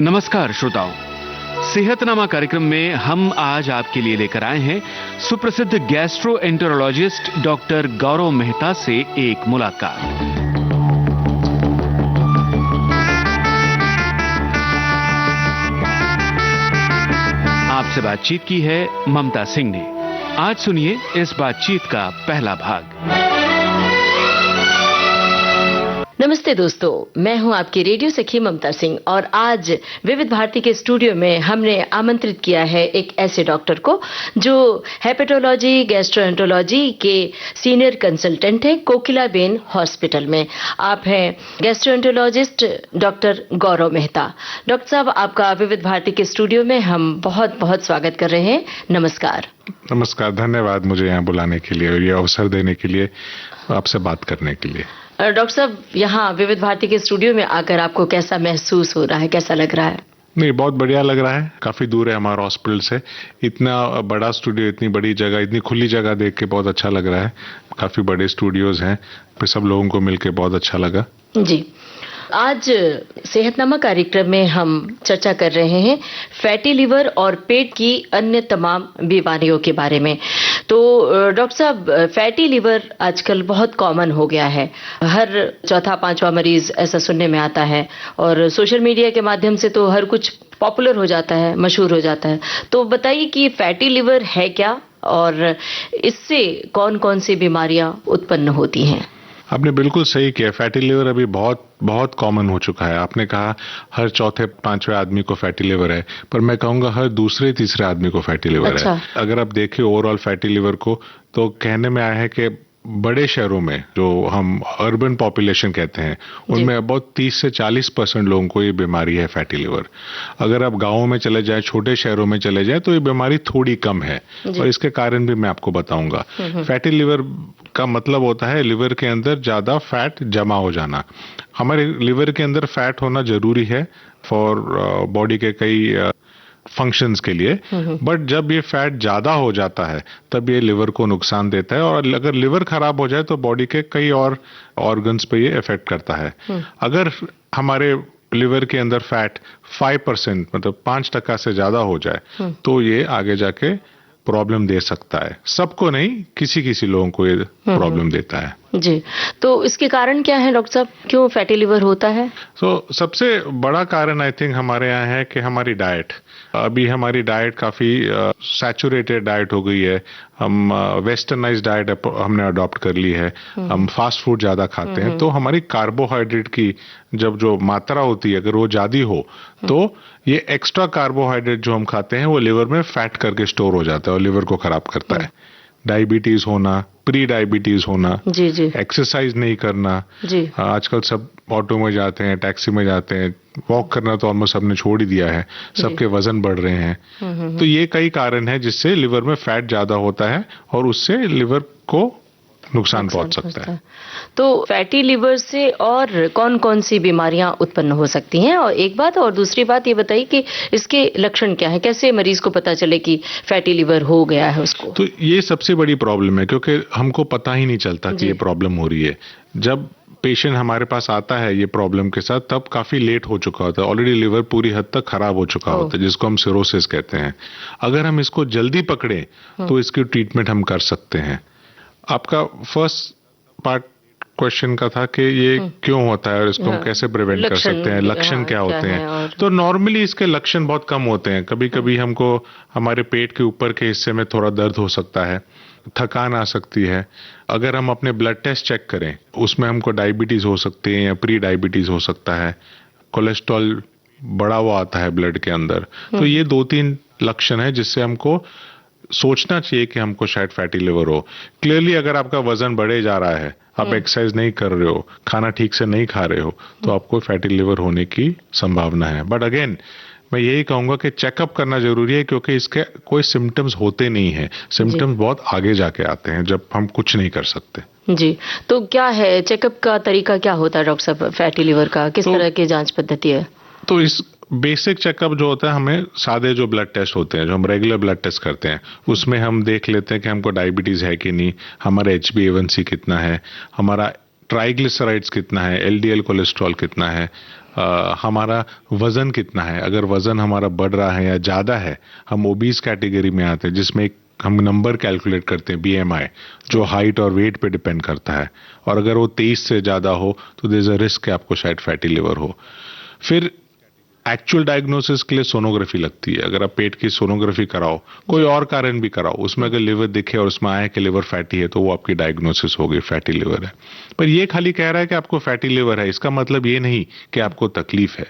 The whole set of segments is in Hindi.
नमस्कार श्रोताओं, सेहतनामा कार्यक्रम में हम आज आपके लिए लेकर आए हैं सुप्रसिद्ध गैस्ट्रोएंटेरोलॉजिस्ट डॉक्टर गौरव मेहता से एक मुलाकात। आपसे बातचीत की है ममता सिंह ने। आज सुनिए इस बातचीत का पहला भाग। नमस्ते दोस्तों, मैं हूं आपकी रेडियो सखी ममता सिंह और आज विविध भारती के स्टूडियो में हमने आमंत्रित किया है एक ऐसे डॉक्टर को जो हेपेटोलॉजी गैस्ट्रोएंटेरोलॉजी के सीनियर कंसल्टेंट हैं कोकिलाबेन हॉस्पिटल में। आप हैं गैस्ट्रोएंटेरोलॉजिस्ट डॉक्टर गौरव मेहता। डॉक्टर साहब, आपका विविध भारती के स्टूडियो में हम बहुत बहुत स्वागत कर रहे हैं। नमस्कार। नमस्कार, धन्यवाद मुझे यहाँ बुलाने के लिए और ये अवसर देने के लिए, आपसे बात करने के लिए। डॉक्टर साहब, यहाँ विविध भारती के स्टूडियो में आकर आपको कैसा महसूस हो रहा है, कैसा लग रहा है? नहीं, बहुत बढ़िया लग रहा है। काफी दूर है हमारा हॉस्पिटल से। इतना बड़ा स्टूडियो, इतनी बड़ी जगह, इतनी खुली जगह देख के बहुत अच्छा लग रहा है। काफी बड़े स्टूडियोज हैं, फिर सब लोगों को मिलके बहुत अच्छा लगा। जी, आज सेहतनामा कार्यक्रम में हम चर्चा कर रहे हैं फैटी लिवर और पेट की अन्य तमाम बीमारियों के बारे में। तो डॉक्टर साहब, फैटी लिवर आजकल बहुत कॉमन हो गया है। हर चौथा पांचवा मरीज ऐसा सुनने में आता है और सोशल मीडिया के माध्यम से तो हर कुछ पॉपुलर हो जाता है, मशहूर हो जाता है। तो बताइए कि फैटी लिवर है क्या और इससे कौन कौन सी बीमारियां उत्पन्न होती हैं? आपने बिल्कुल सही किया। फैटी लिवर अभी बहुत बहुत कॉमन हो चुका है। आपने कहा हर चौथे पांचवें आदमी को फैटी लिवर है, पर मैं कहूंगा हर दूसरे तीसरे आदमी को फैटी लिवर है। अगर आप देखिए ओवरऑल फैटी लिवर को, तो कहने में आया है कि बड़े शहरों में, जो हम अर्बन पॉपुलेशन कहते हैं, उनमें अबाउट 30 से 40% लोगों को ये बीमारी है फैटी लिवर। अगर आप गाँवों में चले जाएं, छोटे शहरों में चले जाएं, तो ये बीमारी थोड़ी कम है और इसके कारण भी मैं आपको बताऊंगा। फैटी लिवर का मतलब होता है लिवर के अंदर ज्यादा फैट जमा हो जाना। हमारे लिवर के अंदर फैट होना जरूरी है फॉर बॉडी के कई फंक्शंस के लिए, बट जब ये फैट ज्यादा हो जाता है तब ये लिवर को नुकसान देता है और अगर लिवर खराब हो जाए तो बॉडी के कई और ऑर्गन्स पे ये इफेक्ट करता है। अगर हमारे लिवर के अंदर फैट 5%, मतलब 5% से ज्यादा हो जाए तो ये आगे जाके प्रॉब्लम दे सकता है। सबको नहीं, किसी किसी लोगों को ये प्रॉब्लम देता है। जी, तो इसके कारण क्या है डॉक्टर साहब, क्यों फैटी लिवर होता है? सबसे बड़ा कारण आई थिंक हमारे यहाँ है कि हमारी डाइट। अभी हमारी डाइट काफी सैचुरेटेड डाइट हो गई है। हम वेस्टर्नाइज्ड डाइट हमने अडॉप्ट कर ली है। हम फास्ट फूड ज्यादा खाते हैं, तो हमारी कार्बोहाइड्रेट की जब जो मात्रा होती है, अगर वो ज्यादा हो तो ये एक्स्ट्रा कार्बोहाइड्रेट जो हम खाते हैं वो लिवर में फैट करके स्टोर हो जाता है और लिवर को खराब करता है। डायबिटीज होना, प्री डायबिटीज होना, एक्सरसाइज नहीं करना। आजकल सब ऑटो में जाते हैं, टैक्सी में जाते हैं, वॉक करना तो ऑलमोस्ट सबने छोड़ ही दिया है। सबके वजन बढ़ रहे हैं। तो ये कई कारण है जिससे लिवर में फैट ज्यादा होता है और उससे लिवर को नुकसान पहुंच सकता है। तो फैटी लिवर से और कौन कौन सी बीमारियां उत्पन्न हो सकती हैं? और एक बात, और दूसरी बात ये बताइए कि इसके लक्षण क्या है, कैसे मरीज को पता चले कि फैटी लिवर हो गया है उसको? तो ये सबसे बड़ी प्रॉब्लम है, क्योंकि हमको पता ही नहीं चलता कि ये प्रॉब्लम हो रही है। जब पेशेंट हमारे पास आता है ये प्रॉब्लम के साथ, तब काफी लेट हो चुका होता है। ऑलरेडी लिवर पूरी हद तक खराब हो चुका होता है, जिसको हम सिरोसिस कहते हैं। अगर हम इसको जल्दी पकड़े तो इसकी ट्रीटमेंट हम कर सकते हैं। आपका फर्स्ट पार्ट क्वेश्चन का था कि ये क्यों होता है और इसको हम कैसे प्रिवेंट कर सकते हैं, लक्षण क्या होते हैं? तो नॉर्मली इसके लक्षण बहुत कम होते हैं। कभी कभी हमको हमारे पेट के ऊपर के हिस्से में थोड़ा दर्द हो सकता है, थकान आ सकती है। अगर हम अपने ब्लड टेस्ट चेक करें, उसमें हमको डायबिटीज हो सकती है या प्री डायबिटीज हो सकता है। कोलेस्ट्रॉल बढ़ा हुआ आता है ब्लड के अंदर। तो ये 2-3 लक्षण है जिससे हमको सोचना चाहिए कि हमको शायद फैटी लिवर हो। क्लियरली अगर आपका वजन बढ़े जा रहा है, आप एक्सरसाइज नहीं कर रहे हो, खाना ठीक से नहीं खा रहे हो, तो आपको फैटी लिवर होने की संभावना है। बट अगेन मैं यही कहूंगा कि चेकअप करना जरूरी है, क्योंकि इसके कोई सिम्टम्स होते नहीं है। सिम्टम्स बहुत आगे जाके आते हैं जब हम कुछ नहीं कर सकते। जी, तो क्या है चेकअप का तरीका, क्या होता है डॉक्टर साहब फैटी लिवर का? किस तरह की जांच पद्धति है? तो इस बेसिक चेकअप जो होता है, हमें सादे जो ब्लड टेस्ट होते हैं, जो हम रेगुलर ब्लड टेस्ट करते हैं, उसमें हम देख लेते हैं कि हमको डायबिटीज है कि नहीं, हमारा HbA1c कितना है, हमारा ट्राइग्लिसराइड्स कितना है, LDL कोलेस्ट्रॉल कितना है, हमारा वजन कितना है। अगर वजन हमारा बढ़ रहा है या ज्यादा है, हम ओबीज कैटेगरी में आते हैं, जिसमें हम नंबर कैलकुलेट करते हैं BMI, जो हाइट और वेट पे डिपेंड करता है। और अगर वो 23 से ज्यादा हो तो देयर इज अ रिस्क कि आपको शायद फैटी लिवर हो। फिर एक्चुअल डायग्नोसिस के लिए सोनोग्राफी लगती है। अगर आप पेट की सोनोग्राफी कराओ, कोई और कारण भी कराओ, उसमें अगर लिवर दिखे और उसमें आए कि लिवर फैटी है, तो वो आपकी डायग्नोसिस होगी फैटी लिवर है। पर ये खाली कह रहा है कि आपको फैटी लिवर है, इसका मतलब ये नहीं कि आपको तकलीफ है।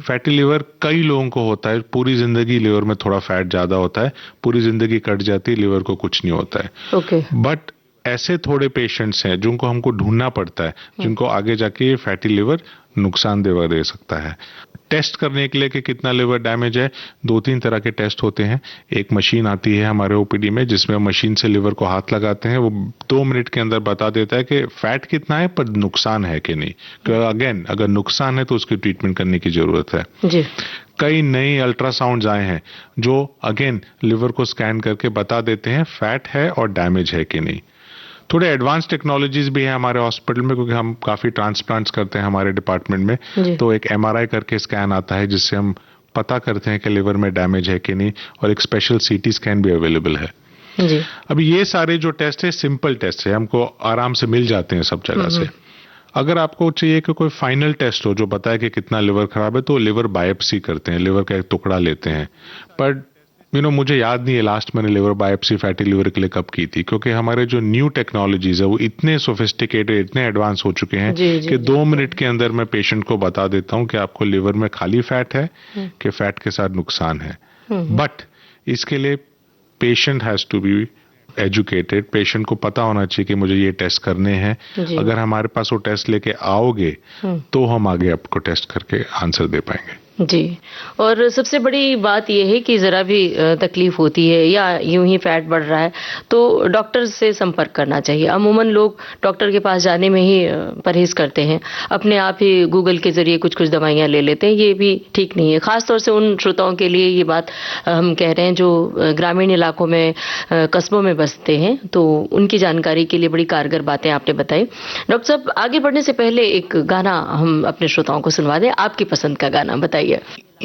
फैटी लिवर कई लोगों को होता है, पूरी जिंदगी लिवर में थोड़ा फैट ज्यादा होता है, पूरी जिंदगी कट जाती है, लिवर को कुछ नहीं होता है। बट ऐसे थोड़े पेशेंट्स हैं जिनको हमको ढूंढना पड़ता है, जिनको आगे जाके ये फैटी लिवर नुकसानदेह दे सकता है। टेस्ट करने के लिए कि कितना लिवर डैमेज है, 2-3 तरह के टेस्ट होते हैं। एक मशीन आती है हमारे ओपीडी में, जिसमें मशीन से लिवर को हाथ लगाते हैं, वो 2 मिनट के अंदर बता देता है कि फैट कितना है, पर नुकसान है कि नहीं। क्योंकि अगेन अगर नुकसान है तो उसकी ट्रीटमेंट करने की जरूरत है जी। कई नए अल्ट्रासाउंड आए हैं जो अगेन लिवर को स्कैन करके बता देते हैं फैट है और डैमेज है कि नहीं। थोड़े एडवांस टेक्नोलॉजीज भी है हमारे हॉस्पिटल में, क्योंकि हम काफी ट्रांसप्लांट्स करते हैं हमारे डिपार्टमेंट में। तो एक MRI करके स्कैन आता है, जिससे हम पता करते हैं कि लिवर में डैमेज है कि नहीं, और एक स्पेशल CT स्कैन भी अवेलेबल है जी। अभी ये सारे जो टेस्ट है सिंपल टेस्ट है, हमको आराम से मिल जाते हैं सब जगह से। अगर आपको चाहिए कि कोई फाइनल टेस्ट हो जो बताए कि कितना लिवर खराब है, तो लिवर बायोप्सी करते हैं, लिवर का एक टुकड़ा लेते हैं। पर मुझे याद नहीं है लास्ट मैंने लिवर बायोप्सी फैटी लिवर के लिए कब की थी, क्योंकि हमारे जो न्यू टेक्नोलॉजीज है वो इतने सोफिस्टिकेटेड, इतने एडवांस हो चुके हैं कि 2 मिनट के अंदर मैं पेशेंट को बता देता हूं कि आपको लिवर में खाली फैट है कि फैट के साथ नुकसान है। बट इसके लिए patient has to be educated, patient को पता होना चाहिए कि मुझे ये टेस्ट करने हैं। अगर हमारे पास वो टेस्ट लेके आओगे तो हम आगे आपको टेस्ट करके आंसर दे पाएंगे जी। और सबसे बड़ी बात यह है कि जरा भी तकलीफ होती है या यूं ही फैट बढ़ रहा है तो डॉक्टर से संपर्क करना चाहिए। अमूमन लोग डॉक्टर के पास जाने में ही परहेज करते हैं, अपने आप ही गूगल के जरिए कुछ दवाइयां ले लेते हैं। ये भी ठीक नहीं है, खासतौर से उन श्रोताओं के लिए ये बात हम कह रहे हैं जो ग्रामीण इलाकों में कस्बों में बसते हैं, तो उनकी जानकारी के लिए बड़ी कारगर बातें आपने बताई। डॉक्टर साहब, आगे बढ़ने से पहले एक गाना हम अपने श्रोताओं को सुनवा दें, आपकी पसंद का गाना बताइए।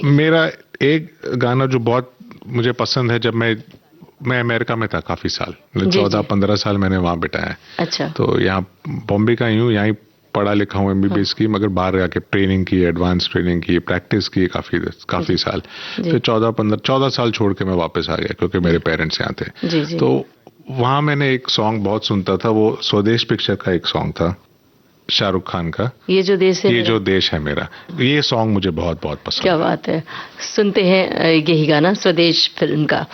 मेरा एक गाना जो बहुत मुझे पसंद है, जब मैं अमेरिका में था काफी साल, 14-15 साल मैंने वहां बिताया। अच्छा। तो यहाँ बॉम्बे का ही हूँ, यहाँ पढ़ा लिखा हूँ MBBS की, मगर बाहर जाके ट्रेनिंग की, एडवांस ट्रेनिंग की, प्रैक्टिस की काफी साल। फिर 14 साल छोड़ के मैं वापस आ गया, क्योंकि मेरे पेरेंट्स यहाँ थे। तो वहां मैंने एक सॉन्ग बहुत सुनता था, वो स्वदेश पिक्चर का एक सॉन्ग था शाहरुख खान का, ये जो देश है, ये जो देश है मेरा। ये सॉन्ग मुझे बहुत बहुत पसंद। क्या बात है, सुनते हैं यही गाना स्वदेश फिल्म का।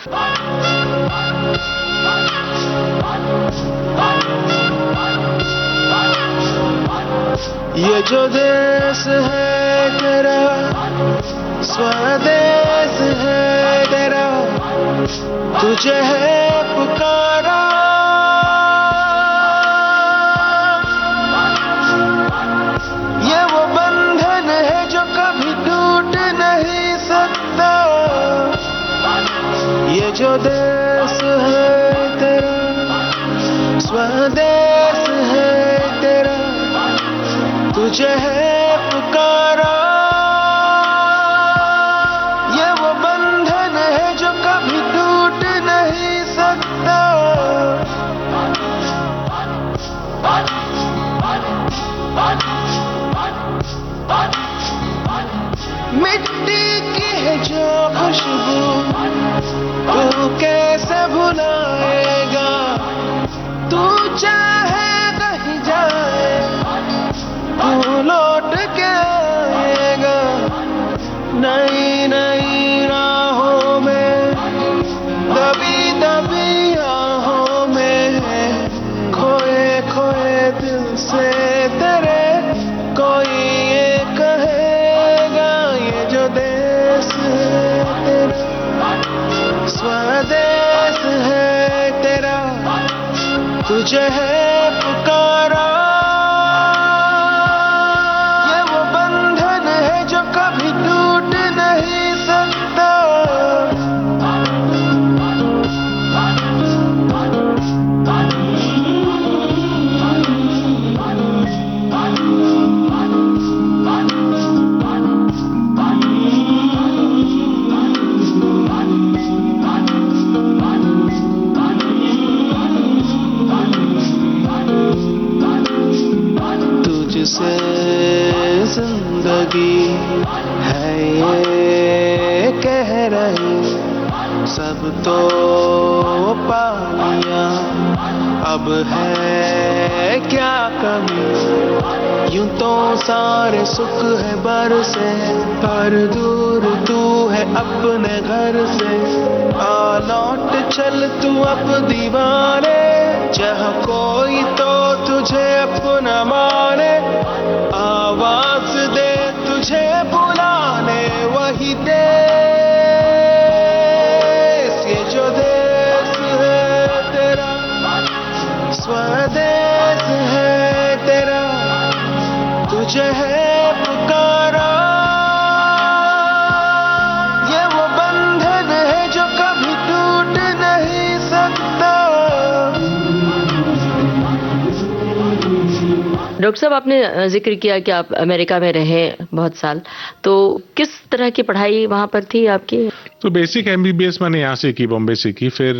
ये जो देश है तेरा, स्वदेश है तेरा, तुझे है पुकारा। ये वो बंधन है जो कभी टूट नहीं सकता। ये जो देश है तेरा, स्वदेश है तेरा, तुझे है पुकारा। ये वो बंधन है जो कभी टूट नहीं सकता। मिट्टी की है जो खुशबू तू कैसे भुलाएगा। तू चाहे कहीं जाए तू लौट के आएगा। नई नई राहों में दबी दबी तुझे है पुकारा, ये वो बंधन है जो कभी टूट नहीं सकता। तुझसे जिंदगी है ये कह रही सब तो पानिया, अब है क्या कमी, यूं तो सारे सुख है बरसे, पर दूर तू है अपने घर से। आ लौट चल तू अब दीवाने, जहाँ कोई तो तुझे अपना माने, आवाज दे तुझे बुलाने वही देश, ये जो देश है तेरा, स्वदेश है तेरा, तुझे है पुकारा, ये वो बंधन है जो कभी टूट नहीं सकता। डॉक्टर साहब, आपने जिक्र किया कि आप अमेरिका में रहे बहुत साल, तो किस तरह की पढ़ाई वहाँ पर थी आपकी? तो बेसिक MBBS मैंने यहाँ से की, बॉम्बे से की। फिर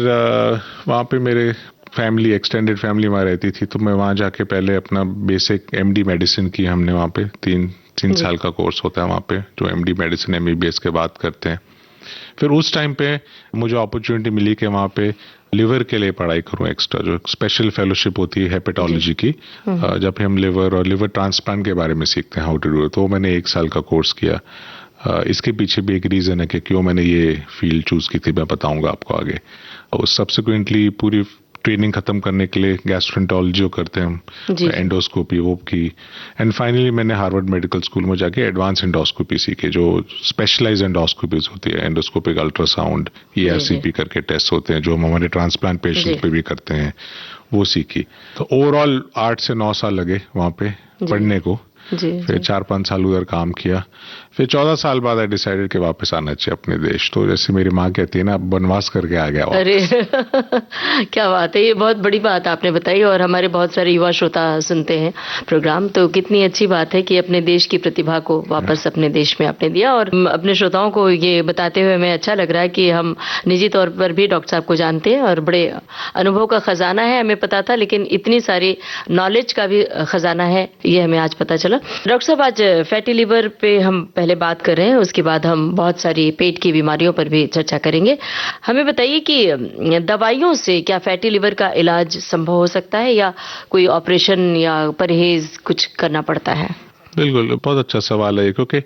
वहाँ पे मेरे फैमिली, एक्सटेंडेड फैमिली वहाँ रहती थी, तो मैं वहाँ जाके पहले अपना बेसिक MD मेडिसिन की हमने वहाँ पे। तीन साल का कोर्स होता है वहाँ पे, जो MD मेडिसिन MBBS के बाद करते हैं। फिर उस टाइम पे मुझे अपॉर्चुनिटी मिली कि वहाँ पे लिवर के लिए पढ़ाई करूँ एक्स्ट्रा, जो स्पेशल फेलोशिप होती है हेपेटोलॉजी की, जब हम लिवर और लिवर ट्रांसप्लांट के बारे में सीखते हैं, हाउ टू डू। तो मैंने 1 साल का कोर्स किया। इसके पीछे भी एक रीज़न है कि क्यों मैंने ये फील्ड चूज़ की थी, मैं बताऊंगा आपको आगे। और सब्सिक्वेंटली पूरी ट्रेनिंग खत्म करने के लिए गैस्ट्रोएंटरोलॉजी जो करते हैं हम, एंडोस्कोपी वो की। एंड फाइनली मैंने हार्वर्ड मेडिकल स्कूल में जाके एडवांस एंडोस्कोपी सीखी, जो स्पेशलाइज एंडोस्कोपीज होती है, एंडोस्कोपिक अल्ट्रासाउंड, ERCP करके टेस्ट होते हैं, जो हम हमारे ट्रांसप्लांट पेशेंट पे भी करते हैं, वो सीखी। तो ओवरऑल 8 से 9 साल लगे वहाँ पे पढ़ने को। फिर 4-5 साल उधर काम किया। फिर 14 साल बाद आई डिसाइडेड कि वापस आना चाहिए अपने देश। तो जैसे मेरी माँ कहती है ना, वनवास करके आ गया वापस। अरे क्या बात है, ये बहुत बड़ी बात आपने बताई। और हमारे बहुत सारे युवा श्रोता सुनते हैं प्रोग्राम, तो कितनी अच्छी बात है कि अपने देश की प्रतिभा को वापस अपने देश में आपने दिया। और अपने श्रोताओं को ये बताते हुए हमें अच्छा लग रहा है कि हम निजी तौर पर भी डॉक्टर साहब को जानते हैं और बड़े अनुभव का खजाना है, हमें पता था, लेकिन इतनी सारी नॉलेज का भी खजाना है, ये हमें आज पता चला। डॉक्टर साहब, आज फैटी लिवर पे हम पहले बात कर रहे हैं, उसके बाद हम बहुत सारी पेट की बीमारियों पर भी चर्चा करेंगे। हमें बताइए कि दवाइयों से क्या फैटी लिवर का इलाज संभव हो सकता है, या कोई ऑपरेशन या परहेज कुछ करना पड़ता है? बिल्कुल, बहुत अच्छा सवाल है, क्योंकि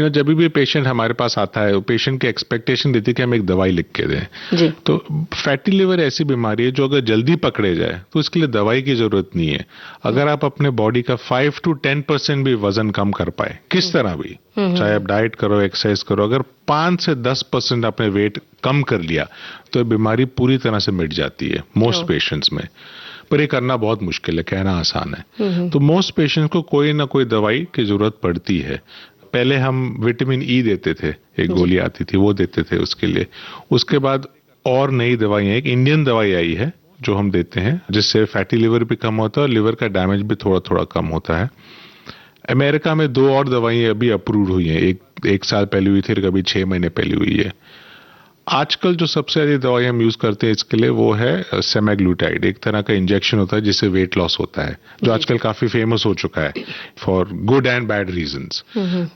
जब भी पेशेंट हमारे पास आता है, पेशेंट की एक्सपेक्टेशन देती है कि हम एक दवाई लिख के दें जी। तो फैटी लिवर ऐसी बीमारी है जो अगर जल्दी पकड़े जाए तो इसके लिए दवाई की जरूरत नहीं है। अगर आप अपने बॉडी का 5 to 10% भी वजन कम कर पाए, किस तरह भी, चाहे आप डाइट करो, एक्सरसाइज करो, अगर 5 से 10% आपने वेट कम कर लिया तो बीमारी पूरी तरह से मिट जाती है मोस्ट पेशेंट्स में। पर ये करना बहुत मुश्किल है, कहना आसान है। तो मोस्ट पेशेंट्स को कोई ना कोई दवाई की जरूरत पड़ती है। पहले हम विटामिन E देते थे, एक गोली आती थी, वो देते थे उसके लिए। उसके बाद और नई दवाई है, एक इंडियन दवाई आई है जो हम देते हैं, जिससे फैटी लिवर भी कम होता है और लिवर का डैमेज भी थोड़ा थोड़ा कम होता है। अमेरिका में 2 और दवाइयां अभी अप्रूव हुई हैं, एक साल पहले हुई थी, कभी 6 महीने पहले हुई है। आजकल जो सबसे अधिक दवाई हम यूज करते हैं इसके लिए वो है सेमाग्लूटाइड, एक तरह का इंजेक्शन होता है जिससे वेट लॉस होता है, जो आजकल काफी फेमस हो चुका है for good and bad reasons.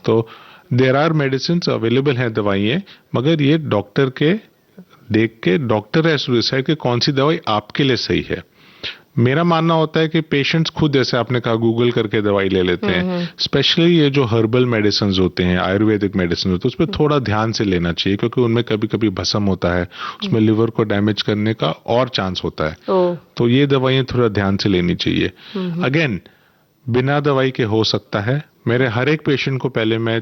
तो देयर आर मेडिसिन अवेलेबल हैं, दवाइयां, मगर ये डॉक्टर के देख के डॉक्टर हैज टू डिसाइड कि कौन सी दवाई आपके लिए सही है। मेरा मानना होता है कि पेशेंट्स खुद, जैसे आपने कहा, गूगल करके दवाई ले लेते हैं। स्पेशली ये जो हर्बल मेडिसिन होते हैं, आयुर्वेदिक मेडिसिन होते हैं, उस पर थोड़ा ध्यान से लेना चाहिए, क्योंकि उनमें कभी कभी भस्म होता है, उसमें लिवर को डैमेज करने का और चांस होता है। तो ये दवाइयां थोड़ा ध्यान से लेनी चाहिए। अगेन, बिना दवाई के हो सकता है। मेरे हर एक पेशेंट को पहले मैं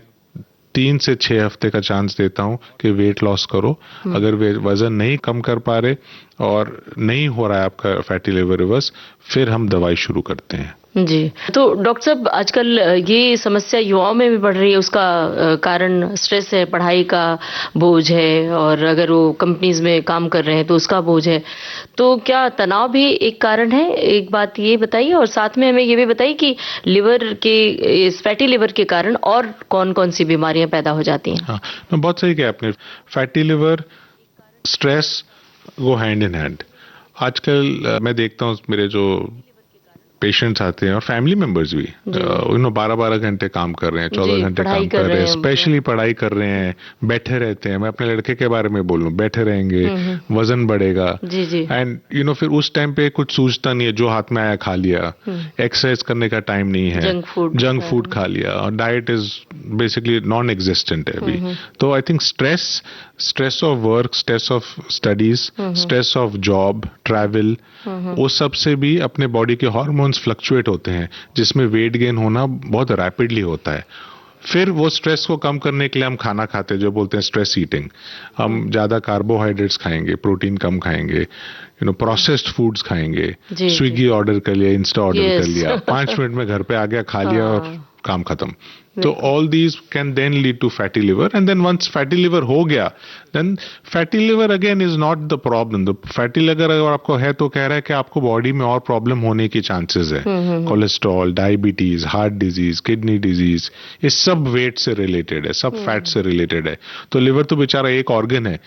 3 से 6 हफ्ते का चांस देता हूं कि वेट लॉस करो। अगर वजन नहीं कम कर पा रहे और नहीं हो रहा है आपका फैटी लिवर रिवर्स, फिर हम दवाई शुरू करते हैं। जी, तो डॉक्टर साहब आजकल ये समस्या युवाओं में भी बढ़ रही है, उसका कारण स्ट्रेस है, पढ़ाई का बोझ है, और अगर वो कंपनीज में काम कर रहे हैं तो उसका बोझ है। तो क्या तनाव भी एक कारण है? एक बात ये बताइए, और साथ में हमें ये भी बताइए कि लिवर के, इस फैटी लिवर के कारण और कौन-कौन सी बीमारियां पैदा हो जाती हैं? हाँ, बहुत सही कहा आपने। Fatty liver, stress go hand in hand. आजकल मैं देखता हूँ मेरे जो पेशेंट्स आते हैं और फैमिली मेंबर्स भी 12-12 घंटे काम कर रहे हैं, 14 घंटे काम कर रहे हैं, स्पेशली पढ़ाई कर रहे हैं, बैठे रहते हैं। मैं अपने लड़के के बारे में बोलूं, बैठे रहेंगे, वजन बढ़ेगा, एंड फिर उस टाइम पे कुछ सूझता नहीं है, जो हाथ में आया खा लिया, एक्सरसाइज करने का टाइम नहीं है, जंक फूड खा लिया, और diet is basically non existent है अभी। तो I think stress of work, stress of studies, stress of job, travel, वो सब से भी अपने बॉडी के हार्मोन्स फ्लक्चुएट होते हैं, जिसमें वेट गेन होना बहुत रैपिडली होता है। फिर वो स्ट्रेस को कम करने के लिए हम खाना खाते हैं, जो बोलते हैं स्ट्रेस ईटिंग। हम ज्यादा कार्बोहाइड्रेट्स खाएंगे, प्रोटीन कम खाएंगे, प्रोसेस्ड फूड्स खाएंगे, स्विगी ऑर्डर कर लिया, इंस्टा ऑर्डर कर लिया, 5 मिनट में घर पे आ गया, खा लिया और काम खत्म। तो all these can then lead to fatty liver, and then once fatty liver हो गया, then fatty liver again is not the problem. The fatty liver अगर आपको है तो कह रहा है कि आपको बॉडी में और प्रॉब्लम होने की चांसेस है। Cholesterol, diabetes, heart disease, kidney disease, ये सब वेट से रिलेटेड है, सब फैट से रिलेटेड है। तो लिवर तो बेचारा एक ऑर्गन है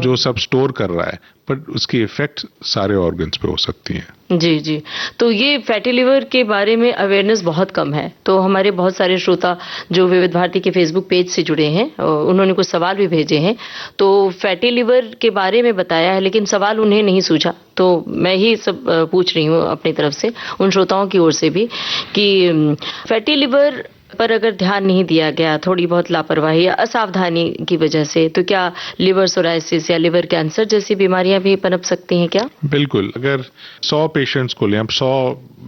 जो सब स्टोर कर रहा है, बट उसकी इफेक्ट सारे ऑर्गन्स पे हो सकती है। जी जी, तो ये फैटी लिवर के बारे में अवेयरनेस बहुत कम है। तो हमारे बहुत सारे श्रोता जो विविध भारती के फेसबुक पेज से जुड़े हैं, उन्होंने कुछ सवाल भी भेजे हैं। तो फैटी लिवर के बारे में बताया है, लेकिन सवाल उन्हें नहीं सूझा, तो मैं ही सब पूछ रही हूँ अपनी तरफ से, उन श्रोताओं की ओर से भी, कि फैटी लिवर पर अगर ध्यान नहीं दिया गया, थोड़ी बहुत लापरवाही या असावधानी की वजह से, तो क्या लिवर सोराइसिस या लिवर कैंसर जैसी बीमारियां भी पनप सकती हैं क्या? बिल्कुल। अगर 100 पेशेंट्स को ले, आप 100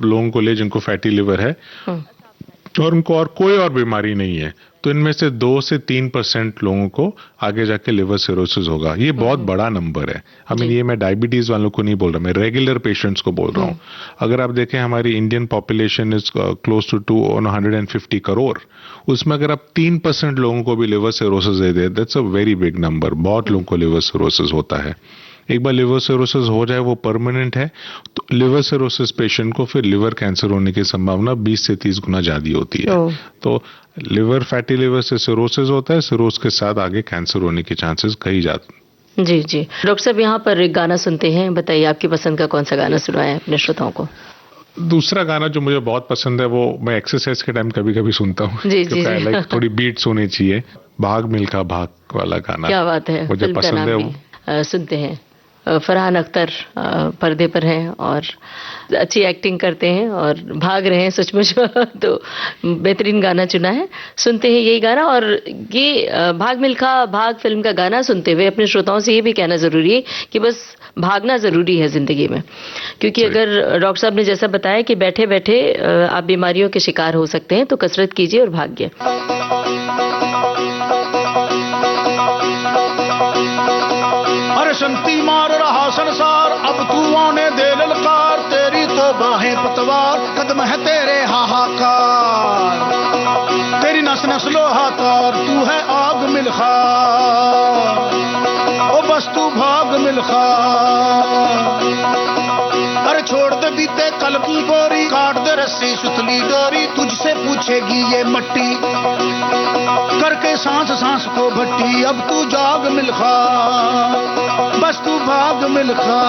लोगों को ले जिनको फैटी लिवर है और उनको और कोई और बीमारी नहीं है, तो इनमें से 2 से 3% लोगों को आगे जाके लिवर सिरोसिस होगा। ये बहुत बड़ा नंबर है। ये मैं डायबिटीज वालों को नहीं बोल रहा, मैं रेगुलर पेशेंट्स को बोल रहा हूँ। अगर आप देखें, हमारी Indian population is close to 150 crore, उसमें अगर आप 3% लोगों को भी लिवर सिरोसिस दे दे, that's a very big number. बहुत लोगों को लिवर सिरोसिस होता है। एक बार लिवर सिरोसिस हो जाए, वो परमानेंट है, तो लिवर सिरोसिस पेशेंट को फिर लिवर कैंसर होने की संभावना 20 से 30 गुना ज्यादा होती है। तो लिवर, फैटी लिवर से सिरोसिस होता है, सिरोसिस के साथ आगे कैंसर होने के चांसेस कई ज्यादा। जी जी, डॉक्टर साहब यहाँ पर एक गाना सुनते हैं, बताइए आपकी पसंद का कौन सा गाना सुनाए अपने श्रोताओं को? दूसरा गाना जो मुझे बहुत पसंद है, वो मैं एक्सरसाइज के टाइम कभी कभी सुनता हूँ, क्योंकि लाइक थोड़ी बीट्स होनी चाहिए। भाग मिल्खा भाग वाला गाना, क्या बात है, मुझे पसंद है। सुनते हैं। फरहान अख्तर पर्दे पर हैं और अच्छी एक्टिंग करते हैं और भाग रहे हैं सचमुच, तो बेहतरीन गाना चुना है। सुनते हैं यही गाना, और ये भाग मिल्खा भाग फिल्म का गाना सुनते हुए अपने श्रोताओं से ये भी कहना जरूरी है कि बस भागना जरूरी है जिंदगी में, क्योंकि अगर डॉक्टर साहब ने जैसा बताया कि बैठे बैठे आप बीमारियों के शिकार हो सकते हैं, तो कसरत कीजिए और भागिए। संती मार रहा संसार, अब तू आने दे ललकार, तेरी तो बाहें पतवार, कदम है तेरे हाहाकार, तेरी नस नस लोहा तार, तू है आग मिल्खा, ओ बस तू भाग मिल्खा। अरे छोड़ दे बीते कल की गोरी, काट दे रस्सी सुतली डोरी, तुझसे पूछेगी ये मट्टी, करके सांस सांस को भट्टी, अब तू जाग मिल्खा, बस तू भाग मिल्खा।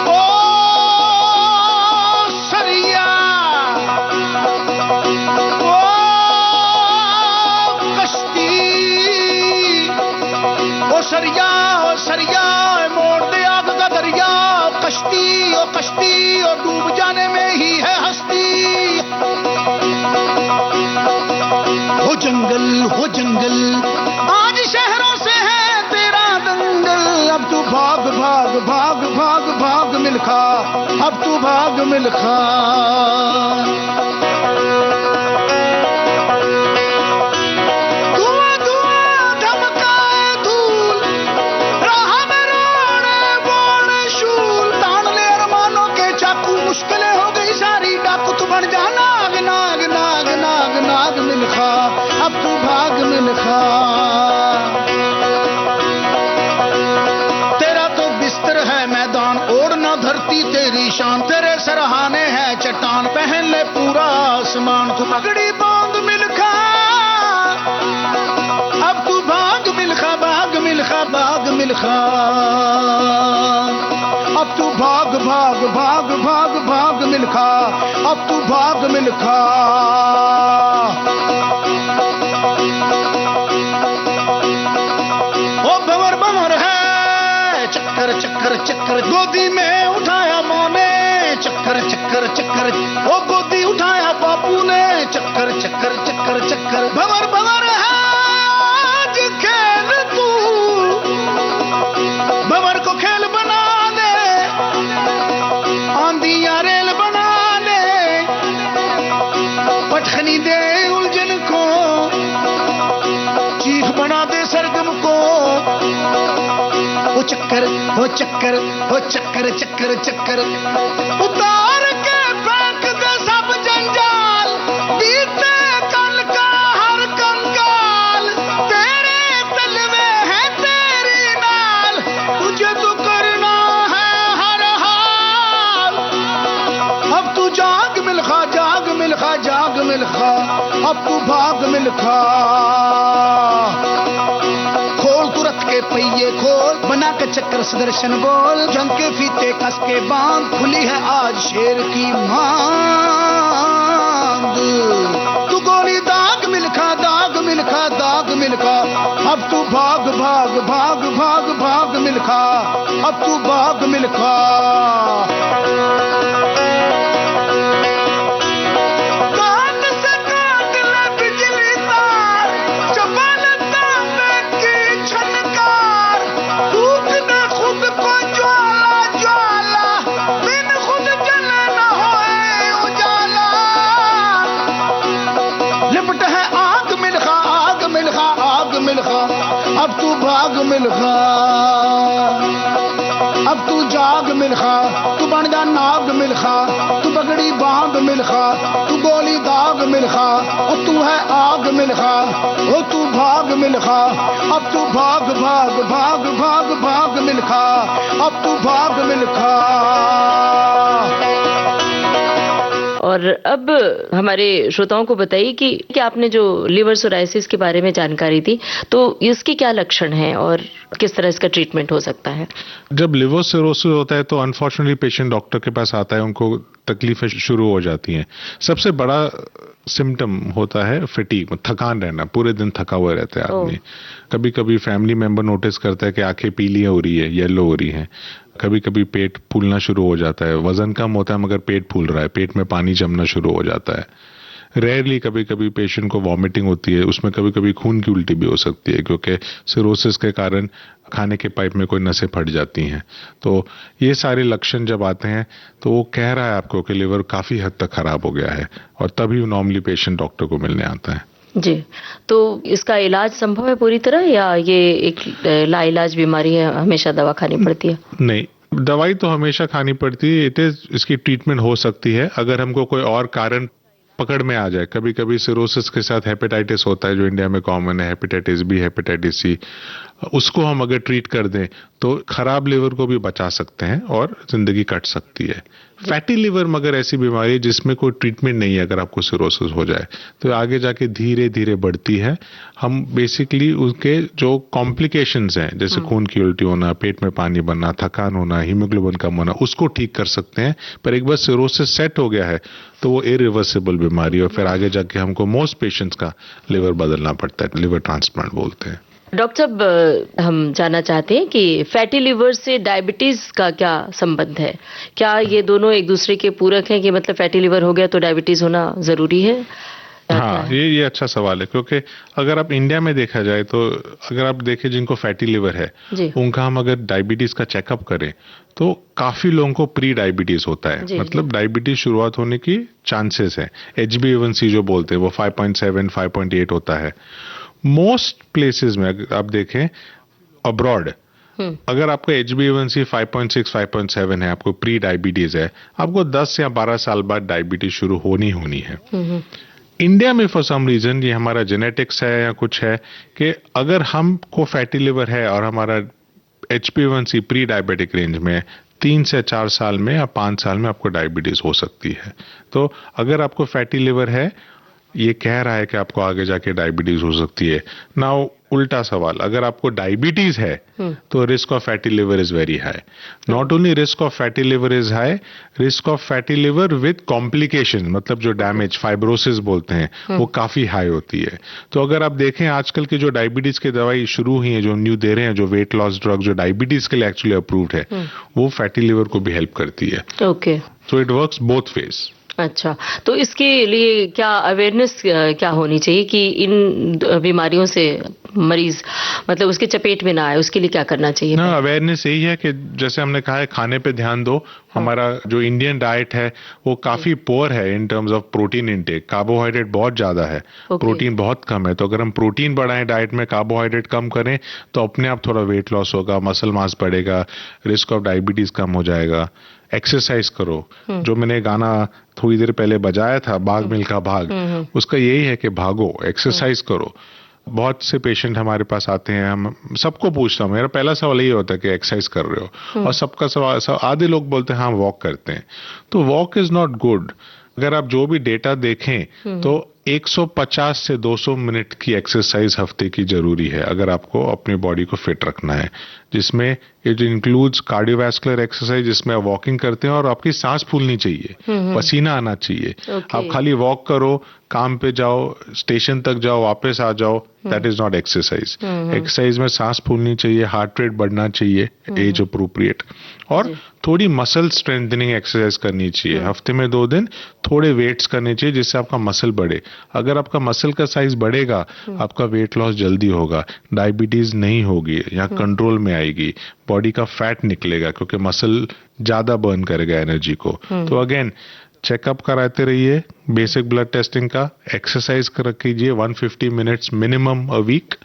ओ सरिया, ओ कश्ती, ओ सरिया मोड़ दे आग का दरिया, कश्ती ओ डूब जाने में ही है हस्ती। हो जंगल आज शहरों से है तेरा अब तू भाग मिल्खा। अब तू भाग मिल्खा। तेरा तो बिस्तर है मैदान, ओढ़ना धरती तेरी शान, तेरे सरहाने है चट्टान, पहन ले पूरा आसमान। तू पगड़ी बांध मिल्खा, अब तू भाग मिल्खा, भाग मिल्खा, भाग मिल्खा। अब तू भाग भाग भाग भाग भाग मिल्खा, अब तू भाग मिल्खा। चक्कर चक्कर चक्कर गोदी में उठाया माँ ने, चक्कर चक्कर चक्कर ओ गोदी उठाया बापू ने, चक्कर चक्कर चक्कर चक्कर। भंवर भंवर है आज खेल तू, भंवर को खेल बना ले, आंधियां रेल बना ले, पटखनी दे उलझन को, चीख बना दे सरगम को। वो चक्कर वो चक्कर वो चक्कर चक्कर चक्कर, उतार के फेंक दे सब जंजाल, बीते कल का हर कंगाल, तेरे तलवे है तेरी नाल, तुझे तो करना है हर हाल। अब तू जाग मिल्खा, जाग मिल्खा, जाग मिल्खा, अब तू भाग मिल्खा। खोल तुरंत के पहिए खोल, बना के चक्कर सुदर्शन बोल, जंग के फीते कस के बांध, खुली है आज शेर की मांग। तू गोली दाग मिल्खा, दाग मिल्खा, दाग मिल्खा, अब तू भाग भाग भाग भाग भाग मिल्खा, अब तू भाग मिल्खा। अब तू भाग मिल्खा, अब तू जाग मिल्खा, तू बन जा नाग मिल्खा, तू पगड़ी बांध मिल्खा, तू गोली दाग मिल्खा, और तू है आग मिल्खा, ओ तू भाग मिल्खा, अब तू भाग भाग भाग भाग भाग मिल्खा, अब तू भाग मिल्खा। और अब हमारे श्रोताओं को बताइए कि आपने जो लिवर सोराइसिस के बारे में जानकारी दी, तो इसके क्या लक्षण हैं और किस तरह इसका ट्रीटमेंट हो सकता है? जब लिवर सिरोसिस होता है तो अनफॉर्चुनेटली पेशेंट डॉक्टर के पास आता है, उनको तकलीफें शुरू हो जाती हैं। सबसे बड़ा सिम्टम होता है फटीग, थकान रहना, पूरे दिन थका हुआ रहता है आदमी। कभी कभी फैमिली मेंबर नोटिस करता है कि आंखें पीली हो रही है, येलो हो रही हैं। कभी कभी पेट फूलना शुरू हो जाता है, वजन कम होता है मगर पेट फूल रहा है, पेट में पानी जमना शुरू हो जाता है। रेयरली कभी कभी पेशेंट को वॉमिटिंग होती है, उसमें कभी कभी खून की उल्टी भी हो सकती है, क्योंकि सिरोसिस के कारण खाने के पाइप में कोई नसें फट जाती हैं। तो ये सारे लक्षण जब आते हैं तो वो कह रहा है आपको कि लिवर काफ़ी हद तक खराब हो गया है, और तभी नॉर्मली पेशेंट डॉक्टर को मिलने आता है। जी, तो इसका इलाज संभव है पूरी तरह, या ये एक लाइलाज बीमारी है, हमेशा दवा खानी पड़ती है? नहीं, दवाई तो हमेशा खानी पड़ती है। इसकी ट्रीटमेंट हो सकती है अगर हमको कोई और कारण पकड़ में आ जाए। कभी कभी सिरोसिस के साथ हेपेटाइटिस होता है, जो इंडिया में कॉमन है, हेपेटाइटिस बी, हेपेटाइटिस सी। उसको हम अगर ट्रीट कर दें तो खराब लिवर को भी बचा सकते हैं और जिंदगी कट सकती है। फैटी लिवर मगर ऐसी बीमारी है जिसमें कोई ट्रीटमेंट नहीं है। अगर आपको सिरोसिस हो जाए तो आगे जाके धीरे धीरे बढ़ती है। हम बेसिकली उसके जो कॉम्प्लिकेशंस हैं, जैसे खून की उल्टी होना, पेट में पानी बनना, थकान होना, हीमोग्लोबिन कम होना, उसको ठीक कर सकते हैं। पर एक बार सिरोसिस सेट हो गया है तो वो इरिवर्सिबल बीमारी है, और फिर आगे जाके हमको मोस्ट पेशेंट्स का लिवर बदलना पड़ता है, लिवर ट्रांसप्लांट बोलते हैं। डॉक्टर साहब, हम जानना चाहते हैं कि फैटी लिवर से डायबिटीज का क्या संबंध है? क्या ये दोनों एक दूसरे के पूरक हैं, कि मतलब फैटी लिवर हो गया तो डायबिटीज होना जरूरी है? हाँ, ये अच्छा सवाल है, क्योंकि अगर आप इंडिया में देखा जाए तो अगर आप देखें जिनको फैटी लिवर है उनका हम अगर डायबिटीज का चेकअप करें तो काफी लोगों को प्री डायबिटीज होता है, मतलब डायबिटीज शुरुआत होने की चांसेस है। HbA1c जो बोलते हैं वो 5.7 5.8 होता है। मोस्ट प्लेसेस में आप देखें अब्रॉड, अगर आपका HbA1c 5.6 5.7 है, आपको प्री डायबिटीज है, आपको 10 या 12 साल बाद डायबिटीज शुरू होनी है। इंडिया में फॉर सम रीजन ये हमारा जेनेटिक्स है या कुछ है कि अगर हमको फैटी लिवर है और हमारा HbA1c प्री डायबिटिक रेंज में 3 से 4 साल में या 5 साल में आपको डायबिटीज हो सकती है। तो अगर आपको फैटी लिवर है, ये कह रहा है कि आपको आगे जाके डायबिटीज हो सकती है। नाउ उल्टा सवाल, अगर आपको डायबिटीज है तो risk of fatty liver is very high. Not only risk of fatty liver is high, risk of fatty liver with complication, मतलब जो डैमेज फाइब्रोसिस बोलते हैं वो काफी हाई होती है। तो अगर आप देखें आजकल की जो डायबिटीज की दवाई शुरू हुई है, जो न्यू दे रहे हैं, जो वेट लॉस ड्रग जो डायबिटीज के लिए एक्चुअली अप्रूव्ड है, वो फैटी लिवर को भी हेल्प करती है। Okay, so it works both ways. अच्छा, तो इसके लिए क्या अवेयरनेस क्या होनी चाहिए कि इन बीमारियों से मरीज मतलब उसके चपेट में ना आए, उसके लिए क्या करना चाहिए? ना, अवेयरनेस यही है कि जैसे हमने कहा है खाने पे ध्यान दो। हमारा जो इंडियन डाइट है वो काफी पुअर है in terms of protein intake. Carbohydrate बहुत ज्यादा है, प्रोटीन बहुत कम है। तो अगर हम प्रोटीन बढ़ाएं डाइट में, कार्बोहाइड्रेट कम करें, तो अपने आप थोड़ा वेट लॉस होगा, मसल मास बढ़ेगा, रिस्क ऑफ डायबिटीज कम हो जाएगा। एक्सरसाइज करो, जो मैंने गाना थोड़ी देर पहले बजाया था, भाग मिल्खा भाग, उसका यही है कि भागो, एक्सरसाइज करो। बहुत से पेशेंट हमारे पास आते हैं, हम सबको पूछता हूँ, मेरा पहला सवाल यही होता है कि एक्सरसाइज कर रहे हो, और सबका सवाल, आधे लोग बोलते हैं हाँ वॉक करते हैं। तो वॉक इज नॉट गुड। अगर आप जो भी डेटा देखें तो 150 से 200 मिनट की एक्सरसाइज हफ्ते की जरूरी है अगर आपको अपनी बॉडी को फिट रखना है, जिसमें इट इंक्लूड्स कार्डियोवैस्कुलर एक्सरसाइज, जिसमें आप वॉकिंग करते हैं और आपकी सांस फूलनी चाहिए, पसीना आना चाहिए। आप खाली वॉक करो, काम पे जाओ, स्टेशन तक जाओ, वापस आ जाओ, that is not exercise. Exercise में सांस फूलनी चाहिए, हार्ट रेट बढ़ना चाहिए एज अप्रोप्रिएट, और थोड़ी मसल स्ट्रेंथनिंग एक्सरसाइज करनी चाहिए। हफ्ते में 2 दिन थोड़े वेट्स करने चाहिए जिससे आपका मसल बढ़े। अगर आपका मसल का साइज बढ़ेगा, आपका वेट लॉस जल्दी होगा, डायबिटीज नहीं होगी या कंट्रोल में आएगी, बॉडी का फैट निकलेगा क्योंकि मसल ज्यादा बर्न करेगा एनर्जी को। तो अगेन चेकअप कराते रहिए, बेसिक ब्लड टेस्टिंग का, एक्सरसाइज कर कीजिए 150 मिनट्स मिनिमम अ वीक,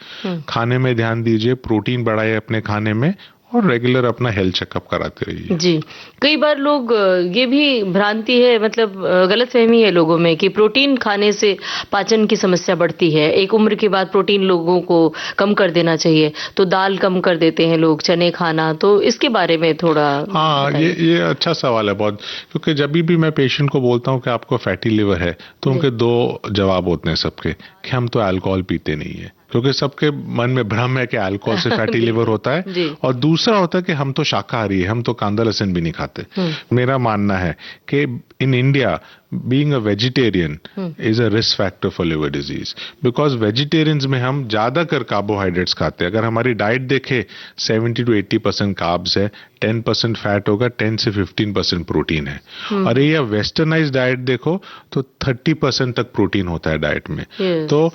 खाने में ध्यान दीजिए, प्रोटीन बढ़ाइए अपने खाने में, और रेगुलर अपना हेल्थ चेकअप कराते रहिए। जी, कई बार लोग ये भी भ्रांति है, मतलब गलतफहमी है लोगों में कि प्रोटीन खाने से पाचन की समस्या बढ़ती है। एक उम्र के बाद प्रोटीन लोगों को कम कर देना चाहिए, तो दाल कम कर देते हैं लोग, चने खाना। तो इसके बारे में थोड़ा हाँ, ये अच्छा सवाल है बहुत, क्योंकि जब भी मैं पेशेंट को बोलता हूँ कि आपको फैटी लिवर है, तो उनके 2 जवाब होते हैं सबके, कि हम तो अल्कोहल पीते नहीं है, क्योंकि सबके मन में भ्रम है कि अल्कोहल से फैटी लिवर होता है, और दूसरा होता है कि हम तो शाकाहारी है, हम तो कांदा लहसुन भी नहीं खाते। मेरा मानना है कि in India being a vegetarian is a risk factor for liver disease, because vegetarians में हम ज्यादातर कार्बोहाइड्रेट्स खाते हैं। अगर हमारी डाइट देखे 70 to 80% कार्ब्स है, 10% फैट होगा, 10 से 15% प्रोटीन है। और ये वेस्टर्नाइज डाइट देखो तो 30% तक प्रोटीन होता है डाइट में। तो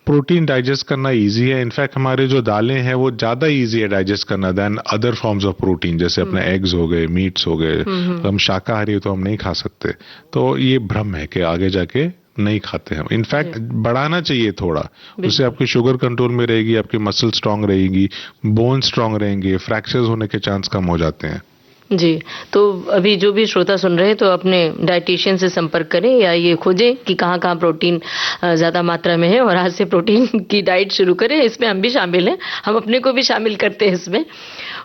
प्रोटीन डाइजेस्ट करना इजी है। इनफैक्ट हमारे जो दालें हैं वो ज्यादा इजी है डाइजेस्ट करना then other forms of protein, जैसे अपने एग्स हो गए, मीट्स हो गए। हम शाकाहारी तो हम नहीं खा सकते, तो ये भ्रम है कि आगे जाके नहीं खाते हम। इनफैक्ट बढ़ाना चाहिए थोड़ा, उससे आपकी शुगर कंट्रोल में रहेगी, आपकी मसल स्ट्रांग रहेगी, बोन स्ट्रांग रहेंगे, फ्रैक्चर्स होने के चांस कम हो जाते हैं। जी, तो अभी जो भी श्रोता सुन रहे हैं तो अपने डाइटिशियन से संपर्क करें या ये खोजें कि कहाँ प्रोटीन ज़्यादा मात्रा में है, और आज से प्रोटीन की डाइट शुरू करें। इसमें हम भी शामिल हैं, हम अपने को भी शामिल करते हैं इसमें।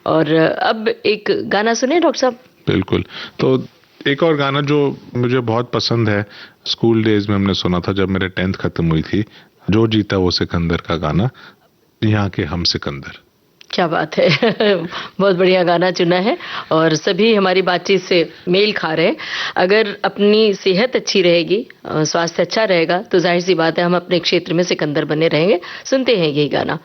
और अब एक गाना सुने डॉक्टर साहब। बिल्कुल, तो एक और गाना जो मुझे बहुत पसंद है, स्कूल डेज में हमने सुना था जब मेरे 10th खत्म हुई थी, जो जीता वो सिकंदर का गाना, यहाँ के हम सिकंदर। क्या बात है बहुत बढ़िया गाना चुना है, और सभी हमारी बातचीत से मेल खा रहे हैं। अगर अपनी सेहत अच्छी रहेगी, स्वास्थ्य अच्छा रहेगा, तो जाहिर सी बात है हम अपने क्षेत्र में सिकंदर बने रहेंगे। सुनते हैं यही गाना।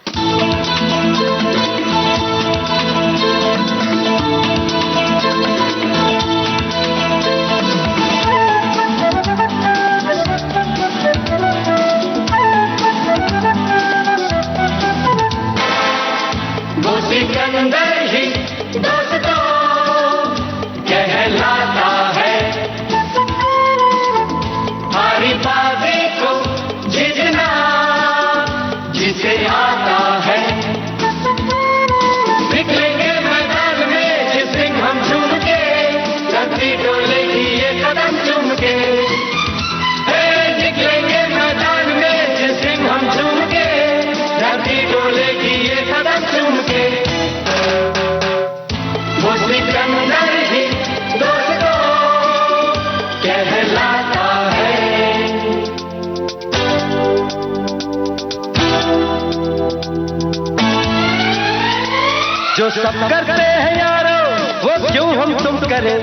सब करते हैं यारो वो क्यों हम तुम करें,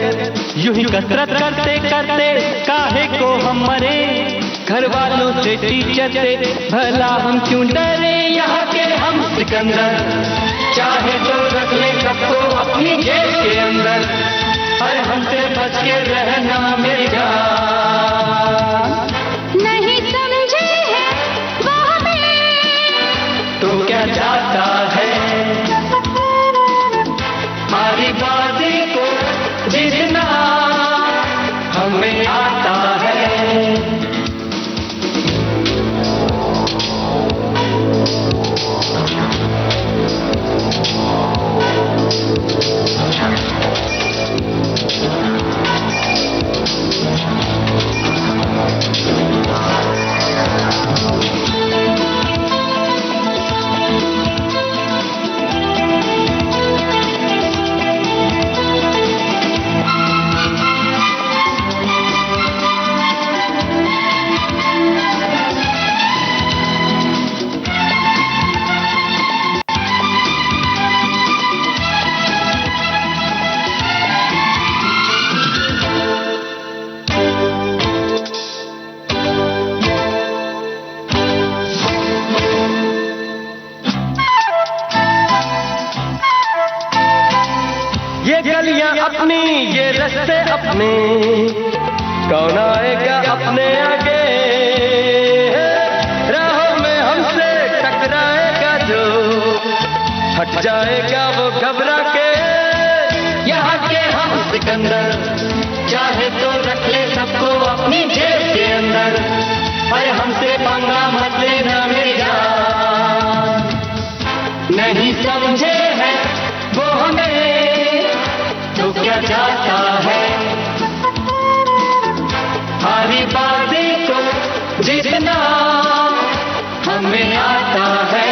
यूं ही कसरत करते करते काहे को हम मरे, घर वालों से टीचर से भला हम क्यों डरे, यहाँ के हम सिकंदर चाहे तो रख ले सबको अपनी जेब के अंदर, अरे हमसे बच के रहना मेरी जान, नहीं समझे है वो हमें तो क्या चाहता है, हमारी बाजी को जीतना हमें आता है। ये गलियां अपनी ये रास्ते अपने, कौन आएगा अपने आगे, राहों में हमसे टकराएगा जो, हट जाएगा वो घबरा के, यहाँ के हम सिकंदर चाहे तो रख ले सबको अपनी जेब के अंदर, अरे हमसे पंगा मत लेना मेरी जान, नहीं समझे है वो हमें तो क्या चाहता है, हमारी बाजी को जीतना हमें आता है।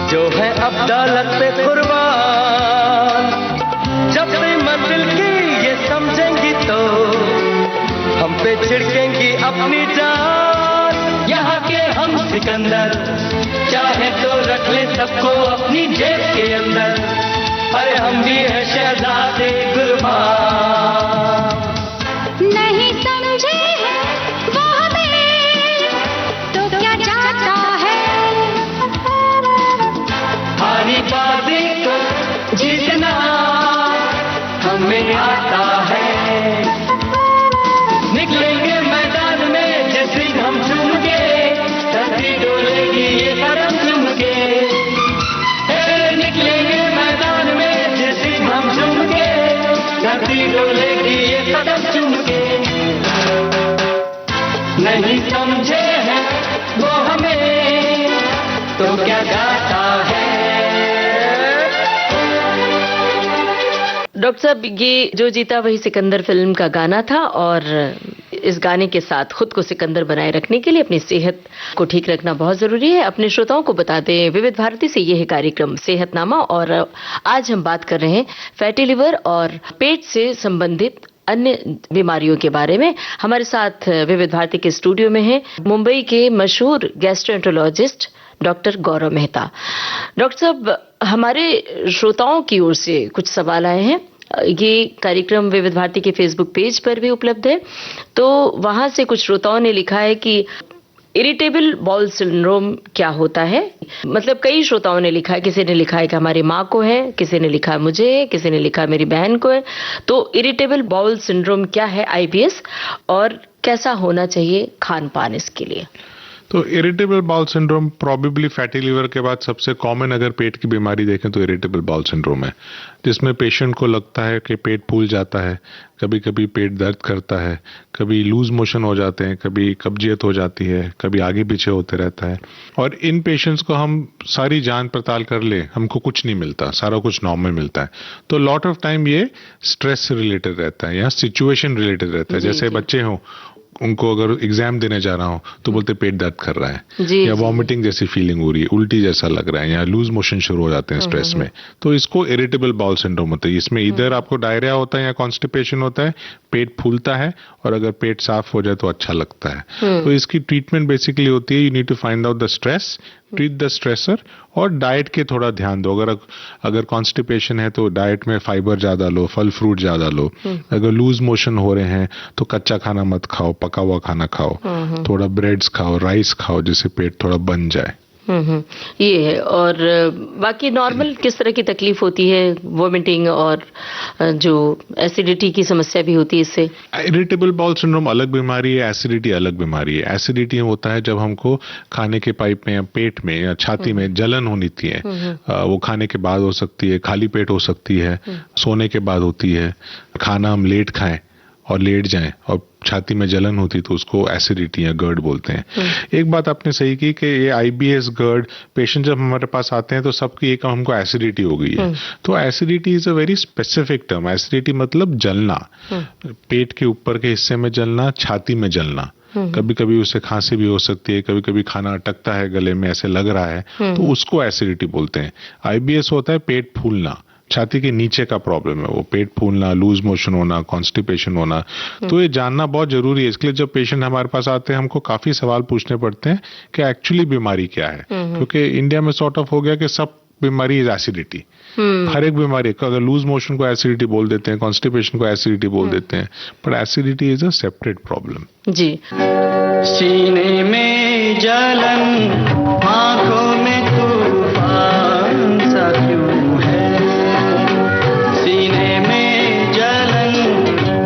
जो है अब दौलत पे कुर्बान, जब भी मंजिल की ये समझेंगी तो हम पे छिड़केंगी अपनी जान, यहाँ के हम सिकंदर चाहे तो रख ले सबको अपनी जेब के अंदर, अरे हम भी है शहजादे कुर्बान, नहीं समझे है वो हमें तो क्या चाहता है, हमारी बाजी को जीतना हमें आता है, निकलेंगे मैदान में जिस दिन हम झूम के, धरती डोलेगी ये कदम चूम के, निकलेंगे मैदान में जिस दिन हम झूम के, धरती डोलेगी ये कदम चूम के, नहीं समझे हैं वो हमें तो क्या गाता है। डॉक्टर साहब, ये जो जीता वही सिकंदर फिल्म का गाना था, और इस गाने के साथ खुद को सिकंदर बनाए रखने के लिए अपनी सेहत को ठीक रखना बहुत जरूरी है। अपने श्रोताओं को बता दें, विविध भारती से ये है कार्यक्रम सेहतनामा, और आज हम बात कर रहे हैं फैटी लिवर और पेट से संबंधित अन्य बीमारियों के बारे में। हमारे साथ विविध भारती के स्टूडियो में है मुंबई के मशहूर गैस्ट्रोएंटरोलॉजिस्ट डॉक्टर गौरव मेहता। डॉक्टर साहब, हमारे श्रोताओं की ओर से कुछ सवाल आए हैं। ये कार्यक्रम विविध भारती के फेसबुक पेज पर भी उपलब्ध है। तो वहां से कुछ श्रोताओं ने लिखा है कि इरिटेबल बाउल सिंड्रोम क्या होता है? मतलब कई श्रोताओं ने लिखा है, किसी ने लिखा है कि हमारी माँ को है, किसी ने लिखा है मुझे है, किसी ने लिखा है मेरी बहन को है। तो इरिटेबल बाउल सिंड्रोम क्या है IBS, और कैसा होना चाहिए खान पान इसके लिए? तो irritable bowel syndrome probably fatty liver के बाद सबसे कॉमन अगर पेट की बीमारी देखें तो इरिटेबल बाउल सिंड्रोम है, जिसमें पेशेंट को लगता है कि पेट फूल जाता है, कभी कभी पेट दर्द करता है, कभी लूज मोशन हो जाते हैं, कभी कब्जियत हो जाती है, कभी आगे पीछे होते रहता है। और इन पेशेंट्स को हम सारी जांच पड़ताल कर ले, हमको कुछ नहीं मिलता, सारा कुछ नॉर्मल मिलता है। तो लॉट ऑफ टाइम ये स्ट्रेस से रिलेटेड रहता है या सिचुएशन रिलेटेड रहता है। जैसे बच्चे हों, उनको अगर एग्जाम देने जा रहा हूं तो बोलते पेट दर्द कर रहा है, या वॉमिटिंग जैसी फीलिंग हो रही है, उल्टी जैसा लग रहा है, या लूज मोशन शुरू हो जाते हैं स्ट्रेस में, तो इसको इरिटेबल बाउल सिंड्रोम होता है। इसमें इधर आपको डायरिया होता है या कॉन्स्टिपेशन होता है, पेट फूलता है, और अगर पेट साफ हो जाए तो अच्छा लगता है। तो इसकी ट्रीटमेंट बेसिकली होती है, you need to find out the stress, treat the stressor, और डाइट के थोड़ा ध्यान दो। अगर कॉन्स्टिपेशन है तो डाइट में फाइबर ज्यादा लो, फल फ्रूट ज्यादा लो। अगर लूज मोशन हो रहे हैं तो कच्चा खाना मत खाओ, पका हुआ खाना खाओ, थोड़ा ब्रेड्स खाओ, राइस खाओ, जिससे पेट थोड़ा बन जाए। ये है। और बाकी नॉर्मल किस तरह की तकलीफ होती है? वोमिटिंग और जो एसिडिटी की समस्या भी होती है इससे? इरिटेबल बाउल सिंड्रोम अलग बीमारी है, एसिडिटी अलग बीमारी है। एसिडिटी होता है जब हमको खाने के पाइप में या पेट में या छाती में जलन होनी है। वो खाने के बाद हो सकती है, खाली पेट हो सकती है, सोने के बाद होती है, खाना हम लेट खाएं और लेट जाएं और छाती में जलन होती तो उसको एसिडिटी या गर्ड बोलते हैं। एक बात आपने सही की कि ये IBS गर्ड पेशेंट जब हमारे पास आते हैं तो सबकी एक हमको एसिडिटी हो गई है। तो acidity is a very specific term. Acidity मतलब जलना, पेट के ऊपर के हिस्से में जलना, छाती में जलना। कभी कभी उससे खांसी भी हो सकती है, कभी कभी खाना अटकता है गले में, ऐसे लग रहा है, तो उसको एसिडिटी बोलते हैं। IBS होता है पेट फूलना, छाती के नीचे का प्रॉब्लम है वो, पेट फूलना, लूज मोशन होना, कॉन्स्टिपेशन होना। तो ये जानना बहुत जरूरी है। इसके लिए जब पेशेंट हमारे पास आते हैं हमको काफी सवाल पूछने पड़ते हैं कि एक्चुअली बीमारी क्या है, क्योंकि इंडिया में सॉर्ट ऑफ हो गया कि सब बीमारी इज एसिडिटी। हर एक बीमारी, अगर लूज मोशन को एसिडिटी बोल देते हैं, कॉन्स्टिपेशन को एसिडिटी बोल देते हैं, पर acidity is a separate problem. जी। सीने में जलन, आंखों में तूफान सा क्यों है? सीने में जलन,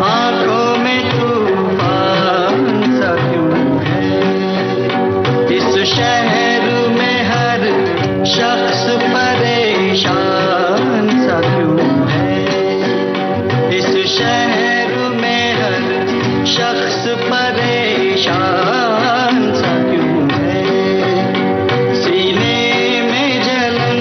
आंखों में तूफान सा क्यों है? इस शहर में हर शख्स परेशान सा क्यों है? इस शहर में हर शख्स परेशान सा क्यों है? सीने में जलन।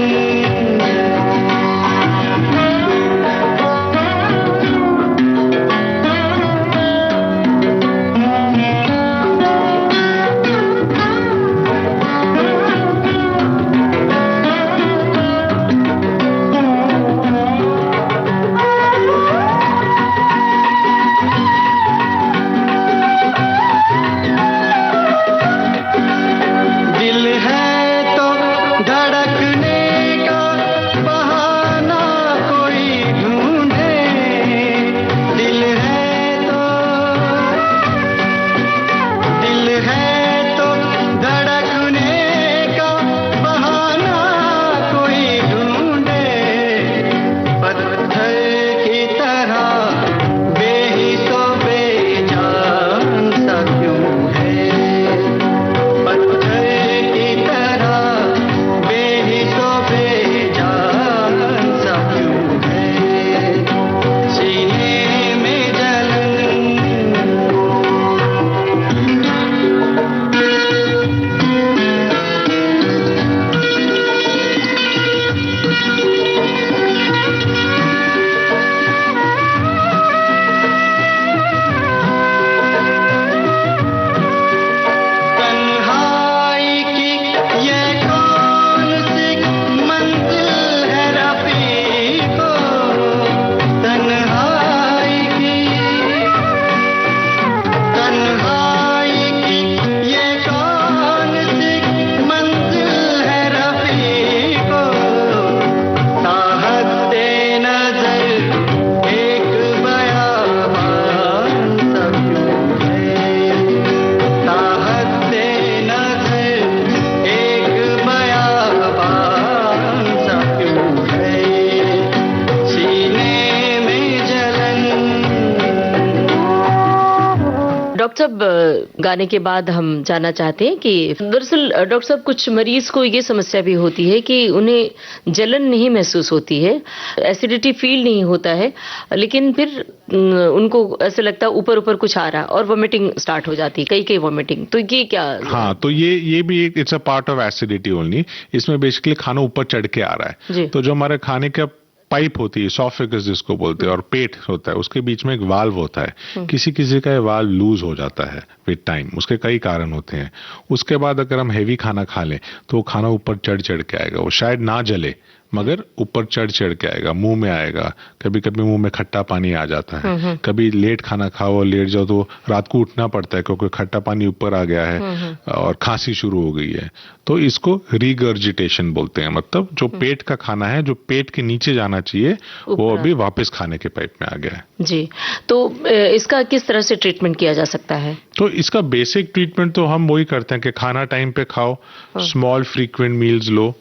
साहब गाने के बाद हम जानना चाहते हैं कि दरअसल डॉक्टर साहब कुछ मरीज को ये समस्या भी होती है कि उन्हें जलन नहीं महसूस होती है, एसिडिटी फील नहीं होता है, लेकिन फिर उनको ऐसा लगता है ऊपर ऊपर कुछ आ रहा और वॉमिटिंग स्टार्ट हो जाती है, कई वॉमिटिंग। तो ये क्या? हाँ, तो ये भी एक it's a part of acidity only. इसमें बेसिकली खाना ऊपर चढ़ के आ रहा है। तो जो हमारे खाने का पाइप होती है, इसोफेगस जिसको बोलते हैं, और पेट होता है, उसके बीच में एक वाल्व होता है। किसी किसी का ये वाल्व लूज हो जाता है विद टाइम, उसके कई कारण होते हैं। उसके बाद अगर हम हेवी खाना खा लें तो वो खाना ऊपर चढ़ के आएगा। वो शायद ना जले मगर ऊपर चढ़ के आएगा, मुंह में आएगा। कभी कभी मुंह में खट्टा पानी आ जाता है। कभी लेट खाना खाओ और लेट जाओ तो रात को उठना पड़ता है क्योंकि खट्टा पानी ऊपर आ गया है और खांसी शुरू हो गई है। तो इसको रिगर्जिटेशन बोलते हैं। मतलब जो पेट का खाना है, जो पेट के नीचे जाना चाहिए, वो अभी वापस खाने के पाइप में आ गया है। जी, तो इसका किस तरह से ट्रीटमेंट किया जा सकता है? तो इसका बेसिक ट्रीटमेंट तो हम वही करते हैं कि खाना टाइम पे खाओ, स्मॉल फ्रीक्वेंट मील्स लो।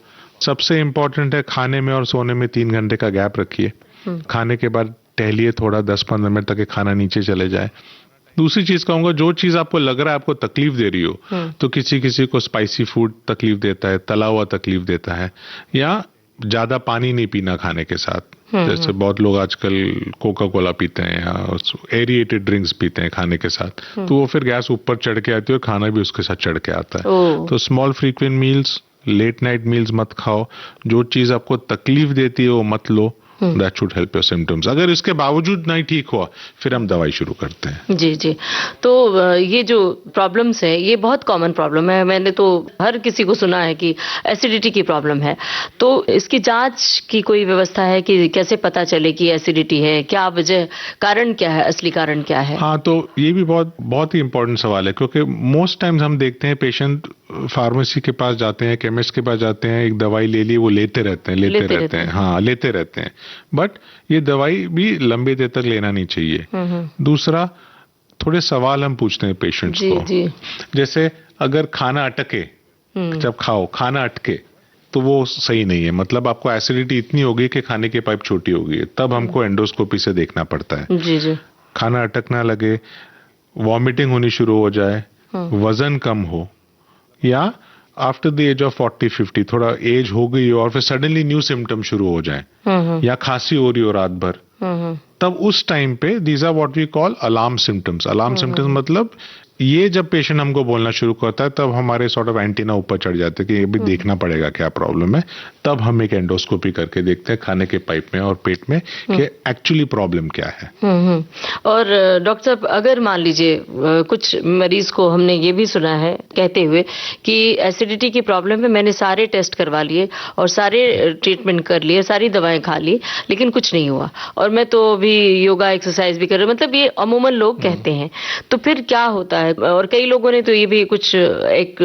सबसे इम्पोर्टेंट है खाने में और सोने में 3 घंटे का गैप रखिए। खाने के बाद टहलिए थोड़ा 10-15 मिनट तक खाना नीचे चले जाए। दूसरी चीज कहूंगा, जो चीज आपको लग रहा है आपको तकलीफ दे रही हो, तो किसी को स्पाइसी फूड तकलीफ देता है, तला हुआ तकलीफ देता है, या ज्यादा पानी नहीं पीना खाने के साथ। जैसे बहुत लोग आजकल कोका कोला पीते हैं या एरिएटेड ड्रिंक्स पीते हैं खाने के साथ, तो वो फिर गैस ऊपर चढ़ के आती है और खाना भी उसके साथ चढ़ के आता है। तो small frequent meals, late night meals मत खाओ। जो चीज आपको तकलीफ देती है वो मत लो। That should help your symptoms. अगर इसके बावजूद नहीं ठीक हुआ फिर हम दवाई शुरू करते हैं। जी जी। तो ये जो प्रॉब्लम्स है ये बहुत कॉमन प्रॉब्लम है। मैंने तो हर किसी को सुना है कि एसिडिटी की प्रॉब्लम है। तो इसकी जांच की कोई व्यवस्था है कि कैसे पता चले कि एसिडिटी है? क्या वजह, कारण क्या है, असली कारण क्या है? हाँ, तो ये भी बहुत ही इंपॉर्टेंट सवाल है क्योंकि मोस्ट टाइम्स हम देखते हैं पेशेंट फार्मेसी के पास जाते हैं, केमिस्ट के पास जाते हैं, एक दवाई ले ली, वो लेते रहते हैं। हाँ, लेते रहते हैं। बट ये दवाई भी लंबे देर तक लेना नहीं चाहिए। दूसरा, थोड़े सवाल हम पूछते हैं पेशेंट्स को। जी। जैसे अगर खाना अटके, जब खाओ खाना अटके तो वो सही नहीं है। मतलब आपको एसिडिटी इतनी हो गई कि खाने की पाइप छोटी हो गई है, तब हमको एंडोस्कोपी से देखना पड़ता है। जी जी। खाना अटकना लगे, वॉमिटिंग होनी शुरू हो जाए, वजन कम हो, या आफ्टर द एज ऑफ 40-50 थोड़ा एज हो गई हो और फिर सडनली न्यू सिम्टम शुरू हो जाए, या खांसी हो रही हो रात भर, तब उस टाइम पे these are what we call alarm symptoms. Alarm symptoms मतलब ये जब पेशेंट हमको बोलना शुरू करता है तब हमारे सॉर्ट ऑफ एंटीना ऊपर चढ़ जाते हैं कि ये भी देखना पड़ेगा क्या प्रॉब्लम है। तब हम एक एंडोस्कोपी करके देखते हैं खाने के पाइप में और पेट में कि एक्चुअली प्रॉब्लम क्या है। और डॉक्टर साहब, अगर मान लीजिए कुछ मरीज को हमने ये भी सुना है कहते हुए कि एसिडिटी की प्रॉब्लम है, मैंने सारे टेस्ट करवा लिए और सारे ट्रीटमेंट कर लिए, सारी दवाएं खा ली, लेकिन कुछ नहीं हुआ, और मैं तो अभी योगा एक्सरसाइज भी कर रही हूँ। मतलब ये अमूमन लोग कहते हैं। तो फिर क्या होता है? और कई लोगों ने तो ये भी कुछ एक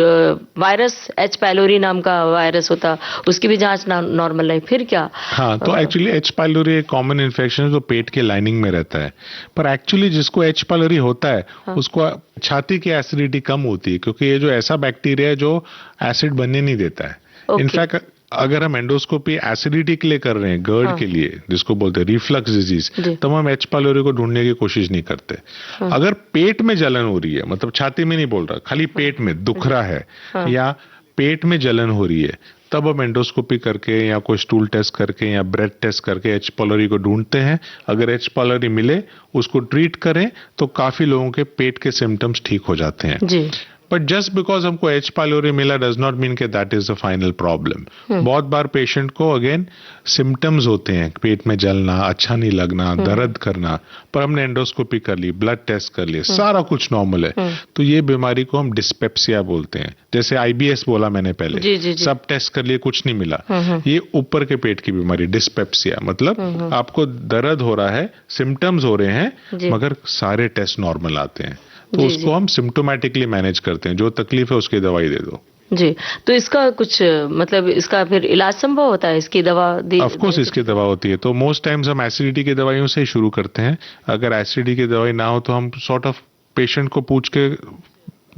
वायरस एच पाइलोरी नाम का वायरस होता, उसकी भी जांच नॉर्मल है, फिर क्या? हाँ, तो एक्चुअली एच पाइलोरी एक कॉमन इन्फेक्शन है जो पेट के लाइनिंग में रहता है। पर एक्चुअली जिसको एच पाइलोरी होता है उसको छाती की एसिडिटी कम होती है क्योंकि ये जो ऐसा बैक्टीरिया है जो एसिड बनने नहीं देता है। इनफैक्ट अगर हम एंडोस्कोपी एसिडिटी के लिए कर रहे हैं, गर्ड के लिए, जिसको बोलते हैं रिफ्लक्स डिजीज, तब हम एच पाइलोरी को ढूंढने की कोशिश नहीं करते। अगर पेट में जलन हो रही है, मतलब छाती में नहीं बोल रहा, खाली पेट में दुख रहा है या पेट में जलन हो रही है, तब हम एंडोस्कोपी करके या कोई स्टूल टेस्ट करके या ब्रेथ टेस्ट करके एच पाइलोरी को ढूंढते हैं। अगर एच पाइलोरी मिले, उसको ट्रीट करें तो काफी लोगों के पेट के सिम्टम्स ठीक हो जाते हैं। जी। बट जस्ट बिकॉज हमको एच पाइलोरी मिला डज नॉट मीन के that is the final problem. बहुत बार पेशेंट को अगेन सिम्टम्स होते हैं, पेट में जलना, अच्छा नहीं लगना, दर्द करना, पर हमने एंडोस्कोपी कर ली, ब्लड टेस्ट कर लिए, सारा कुछ नॉर्मल है, तो ये बीमारी को हम डिस्पेप्सिया बोलते हैं। जैसे IBS बोला मैंने पहले, जी। सब टेस्ट कर लिए, कुछ नहीं मिला, ये ऊपर के पेट की बीमारी डिस्पेप्सिया। मतलब आपको दर्द हो रहा है, सिम्टम्स हो रहे हैं, मगर सारे टेस्ट नॉर्मल आते हैं, तो उसको हम सिम्टोमेटिकली मैनेज करते हैं। जो तकलीफ है उसकी दवाई दे दो। जी। तो इसका कुछ मतलब इसका फिर इलाज संभव होता है? इसकी दवा ऑफ कोर्स इसकी दवा होती है। तो मोस्ट टाइम्स हम एसिडिटी की दवाइयों से ही शुरू करते हैं। अगर एसिडिटी की दवाई ना हो तो हम सॉर्ट ऑफ पेशेंट को पूछ के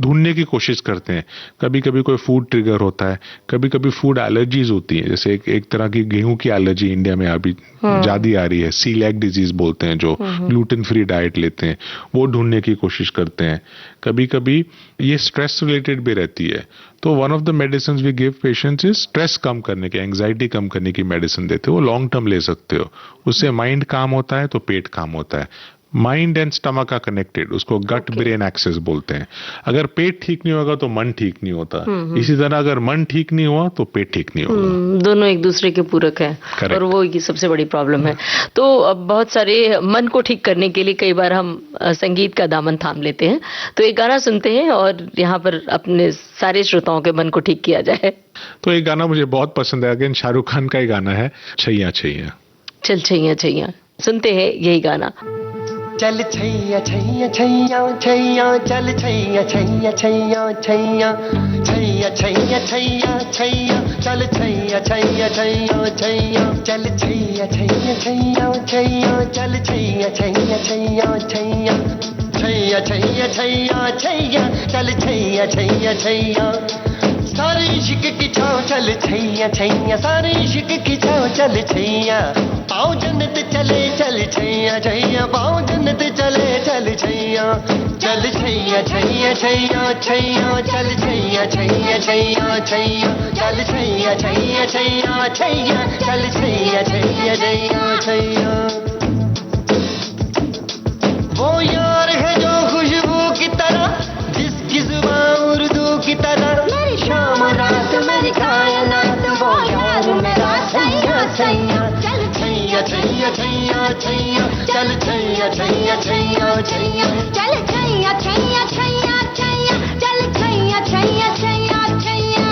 ढूंढने की कोशिश करते हैं। कभी कभी कोई फूड ट्रिगर होता है, कभी कभी फूड एलर्जीज होती हैं, जैसे एक तरह की गेहूं की एलर्जी इंडिया में अभी ज्यादा आ रही है, सीलिएक डिजीज बोलते हैं, जो ग्लूटेन फ्री डाइट लेते हैं, वो ढूंढने की कोशिश करते हैं। कभी कभी ये स्ट्रेस रिलेटेड भी रहती है, तो one of the medicine we give patients is stress कम करने की, एंग्जाइटी कम करने की मेडिसिन देते हो, वो लॉन्ग टर्म ले सकते हो। उससे माइंड काम होता है तो पेट काम होता है। Mind and stomach are connected, उसको गट ब्रेन एक्सेस बोलते हैं। अगर पेट ठीक नहीं होगा तो मन ठीक नहीं होता, इसी तरह अगर मन ठीक नहीं हुआ तो पेट ठीक नहीं होगा। दोनों एक दूसरे के पूरक हैं और वो ये सबसे बड़ी प्रॉब्लम है। तो अब बहुत सारे मन को ठीक करने के लिए कई बार हम संगीत का दामन थाम लेते हैं, तो एक गाना सुनते हैं और यहाँ पर अपने सारे श्रोताओं के मन को ठीक किया जाए। तो एक गाना मुझे बहुत पसंद है, अगेन शाहरुख खान का ही गाना है, छैया छैया। चल छैया छैया, सुनते हैं यही गाना। चल छैया छैया छैया छैया, चल छैया छैया छैया छैया, छैया छैया छैया छैया, चल छैया छैया छैया छैया, चल छैया छैया छैया छैया, चल छैया छैया छैया छैया, छैया छैया छैया छैया, चल छैया छैया छैया। सारे इश्क की छाँव चल छैया छैया, सारे इश्क की छाँव चल छैया, पाँव जन्नत चले चल छैया छैया, पाँव जन्नत चले चल छैया, चल छैया छैया छैया छैया, चल छैया छैया छैया छैया, चल छैया छैया छैया छैया, चल छैया छैया छैया छैया। वो यार है जो खुशबू की तरह, जिसकी जुबान उर्दू की तरह, मेरी शाम रात मेरी कायनात, वो यार मेरा छैया छैया, चल छैया छैया छैया छैया, चल छैया छैया छैया छैया, चल छैया छैया छैया छैया, चल छैया छैया छैया छैया।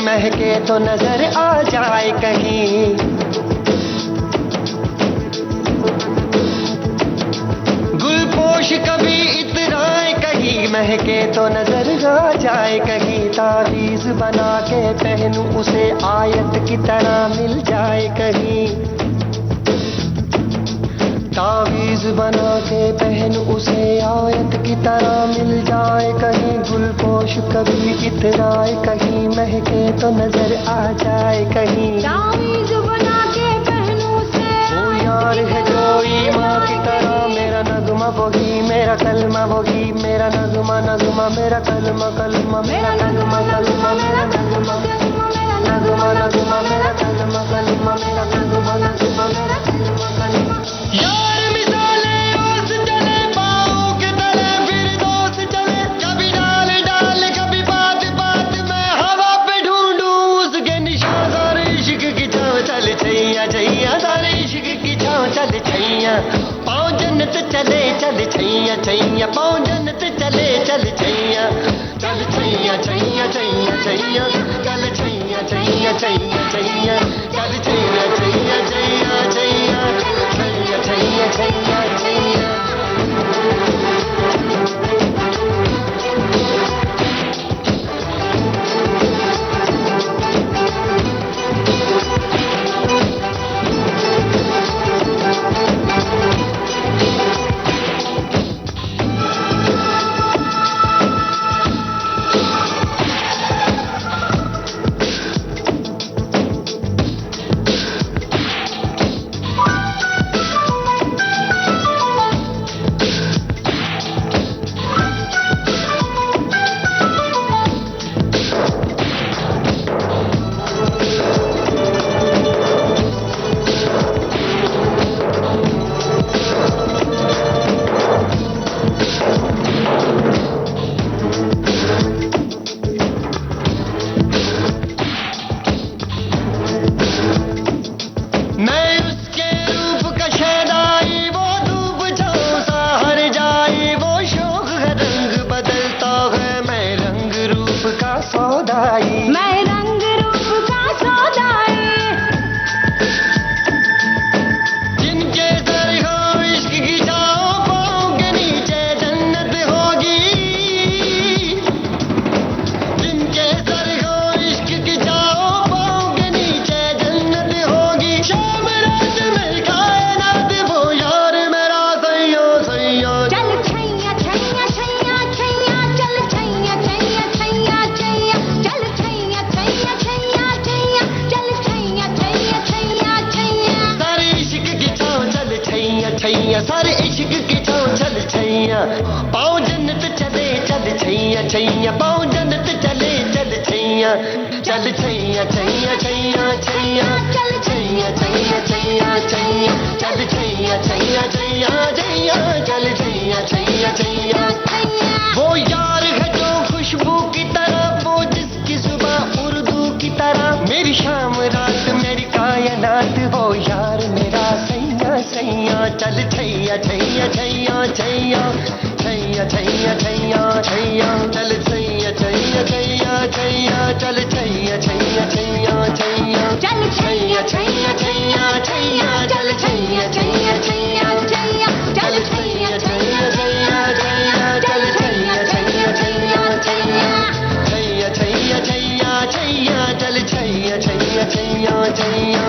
महके तो नजर आ जाए कहीं, गुलपोश कभी इतराए कहीं, महके तो नजर आ जाए कहीं, तावीज बना के पहनूं उसे आयत की तरह मिल जाए कहीं, तावीज बना के पहन उसे आयत की तरह मिल जाए कहीं, गुलपोश कभी इतराए कहीं, महके तो नजर आ जाए कहीं, तावीज बना के पहन उसे वो यार है जो ईमां की तरह, मेरा नगमा वही मेरा कलमा वही, मेरा नगमा नगमा मेरा कलमा कलमा, मेरा नगमा कलमा मेरा नगमा, मेरा नगमा नगमा मेरा कलमा कलमा, मेरा नगमा नगमा मेरा कलमा कलमा। यार मिसाले ओस चले पाँव के तले, फिर दोस्त चले, कभी डाल डाल कभी बात बात में हवा पे ढूंढूं उसके निशान, सारे इश्क की छाँव चल छैया छैया, सारे इश्क की छाँव चल छैया, पाँव जन्नत चले चल छैया छैया, पाँव जन्नत चले चल छैया, चल छैया छैया छैया छैया, चल छैया छैया छैया छैया, चल छैया छैया छैया छैया, छैया छैया छैया छैया। पाँव जन्नत चले चल छैया छैया, पाँव जन्नत चले चल छैया, चल छैया छैया छैया छैया, चल छैया छैया छैया छैया, चल छैया छैया छैया छैया, चल छैया छैया छैया। वो यार है जो खुशबू की तरह, वो जिसकी सुबह उर्दू की तरह, मेरी शाम रात मेरी कायनात, वो यार मेरा सैया सैया, चल छैया छैया छैया छैया, छैया छैया छैया छैया, चल छैया छैया छैया छैया, चल छैया छैया छैया छैया, चल छैया छैया छैया छैया, चल छैया छैया छैया छैया, चल छैया छैया छैया छैया, चल छैया छैया छैया छैया, छैया छैया छैया छैया, चल छैया छैया छैया छैया।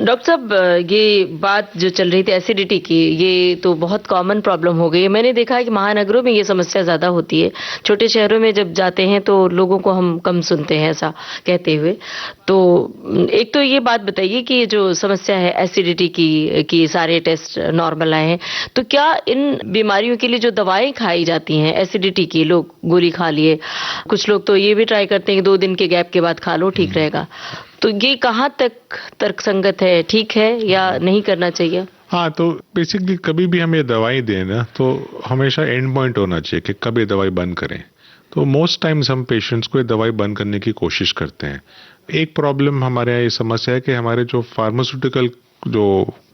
डॉक्टर साहब, ये बात जो चल रही थी एसिडिटी की, ये तो बहुत कॉमन प्रॉब्लम हो गई है। मैंने देखा है कि महानगरों में ये समस्या ज़्यादा होती है, छोटे शहरों में जब जाते हैं तो लोगों को हम कम सुनते हैं ऐसा कहते हुए। तो एक तो ये बात बताइए कि ये जो समस्या है एसिडिटी की कि सारे टेस्ट नॉर्मल आए हैं, तो क्या इन बीमारियों के लिए जो दवाएं खाई जाती हैं एसिडिटी की, लोग गोली खा लिए, कुछ लोग तो ये भी ट्राई करते हैं कि 2 दिन के गैप के बाद खा लो ठीक रहेगा, तो ये कहाँ तक तर्कसंगत है, ठीक है या नहीं करना चाहिए? हाँ, तो बेसिकली कभी भी हम ये दवाई दें ना, तो हमेशा एंड पॉइंट होना चाहिए कि कब ये दवाई बंद करें। तो मोस्ट टाइम्स हम पेशेंट्स को ये दवाई बंद करने की कोशिश करते हैं। एक प्रॉब्लम हमारे यहाँ ये समस्या है कि हमारे जो फार्मास्यूटिकल जो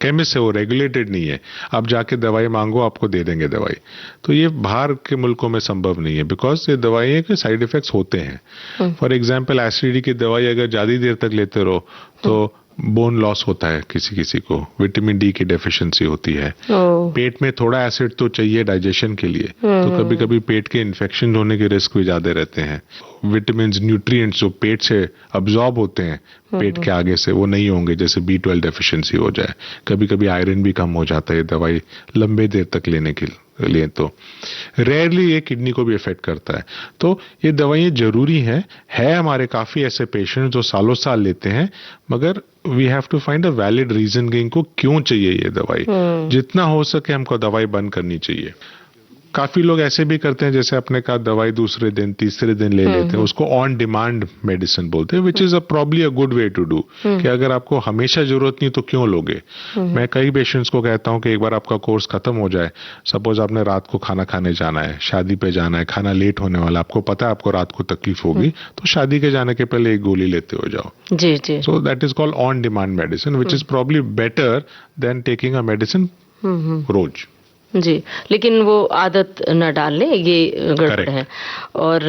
केमिस्ट है वो रेगुलेटेड नहीं है। आप जाके दवाई मांगो, आपको दे देंगे दवाई। तो ये बाहर के मुल्कों में संभव नहीं है, बिकॉज ये दवाइयाँ के साइड इफेक्ट्स होते हैं। फॉर एग्जाम्पल एसिडिटी की दवाई अगर ज़्यादा देर तक लेते रहो तो बोन लॉस होता है, किसी किसी को विटामिन डी की डेफिशिएंसी होती है। पेट में थोड़ा एसिड तो चाहिए डाइजेशन के लिए, तो कभी कभी पेट के इन्फेक्शन होने के रिस्क भी ज्यादा रहते हैं। विटामिन न्यूट्रिएंट्स जो पेट से अब्जॉर्ब होते हैं पेट के आगे से, वो नहीं होंगे, जैसे B12 डेफिशिएंसी हो जाए। कभी कभी आयरन भी कम हो जाता है दवाई लंबे देर तक लेने के लिए। तो रेयरली ये किडनी को भी इफेक्ट करता है। तो ये दवाइयाँ जरूरी हैं। है हमारे काफी ऐसे पेशेंट जो सालों साल लेते हैं, मगर we have to find a valid reason कि इनको क्यों चाहिए ये दवाई। जितना हो सके हमको दवाई बंद करनी चाहिए। काफी लोग ऐसे भी करते हैं, जैसे आपने कहा दवाई दूसरे दिन तीसरे दिन ले लेते हैं, उसको ऑन डिमांड मेडिसिन बोलते हैं, which is probably a good way to do. कि अगर आपको हमेशा जरूरत नहीं तो क्यों लोगे। मैं कई पेशेंट्स को कहता हूं कि एक बार आपका कोर्स खत्म हो जाए, सपोज आपने रात को खाना खाने जाना है, शादी पे जाना है, खाना लेट होने वाला, आपको पता है आपको रात को तकलीफ होगी, तो शादी के जाने के पहले एक गोली लेते हो जाओ। जी जी। So that is called on demand medicine, which is probably better than taking a medicine रोज। जी, लेकिन वो आदत न डालने, ये गड़बड़ है। और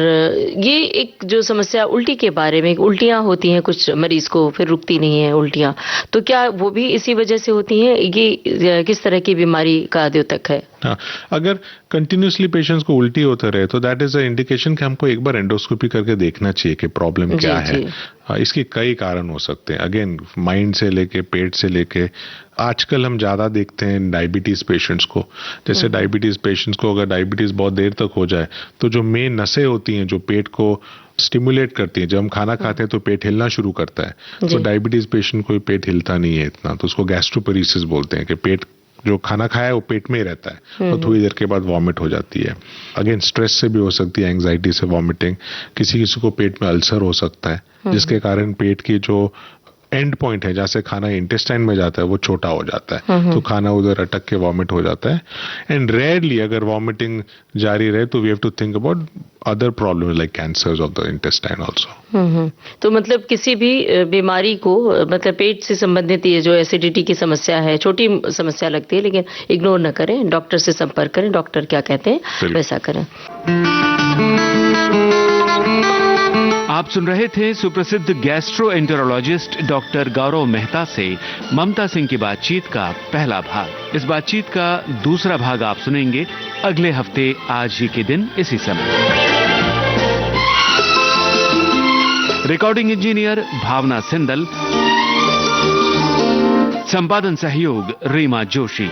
ये एक जो समस्या उल्टी के बारे में, उल्टियां होती हैं कुछ मरीज को, फिर रुकती नहीं है उल्टियां, तो क्या वो भी इसी वजह से होती हैं? ये किस तरह की बीमारी का द्योतक है? हाँ, अगर कंटिन्यूसली पेशेंट्स को उल्टी होता रहे तो दैट इज अ इंडिकेशन कि हमको एक बार एंडोस्कोपी करके देखना चाहिए कि प्रॉब्लम क्या है। इसके कई कारण हो सकते हैं, अगेन माइंड से लेके पेट से लेके। आजकल हम ज्यादा देखते हैं डायबिटीज पेशेंट्स को। जैसे डायबिटीज पेशेंट्स को अगर डायबिटीज बहुत देर तक हो जाए तो जो मेन नसें होती हैं जो पेट को स्टिमुलेट करती है, जब हम खाना खाते हैं तो पेट हिलना शुरू करता है। तो डायबिटीज पेशेंट को पेट हिलता नहीं है इतना, तो उसको गैस्ट्रोपेरेसिस बोलते हैं कि पेट जो खाना खाया है वो पेट में ही रहता है और थोड़ी देर के बाद वॉमिट हो जाती है। अगेन स्ट्रेस से भी हो सकती है, एंजाइटी से वॉमिटिंग। किसी किसी को पेट में अल्सर हो सकता है जिसके कारण पेट की जो एंड पॉइंट है जहाँ से खाना इंटेस्टाइन में जाता है वो छोटा हो जाता है, तो खाना उधर अटक के वॉमिट हो जाता है। एंड रेयरली अगर वॉमिटिंग जारी रहे तो we have to think about other problems like cancers of the intestine also. तो मतलब किसी भी बीमारी को, मतलब पेट से संबंधित ये जो एसिडिटी की समस्या है, छोटी समस्या लगती है, लेकिन इग्नोर न करें, डॉक्टर से संपर्क करें, डॉक्टर क्या कहते हैं वैसा करें। आप सुन रहे थे सुप्रसिद्ध गैस्ट्रोएंटेरोलॉजिस्ट डॉक्टर गौरव मेहता से ममता सिंह की बातचीत का पहला भाग। इस बातचीत का दूसरा भाग आप सुनेंगे अगले हफ्ते आज ही के दिन इसी समय। रिकॉर्डिंग इंजीनियर भावना सिंदल, संपादन सहयोग रीमा जोशी।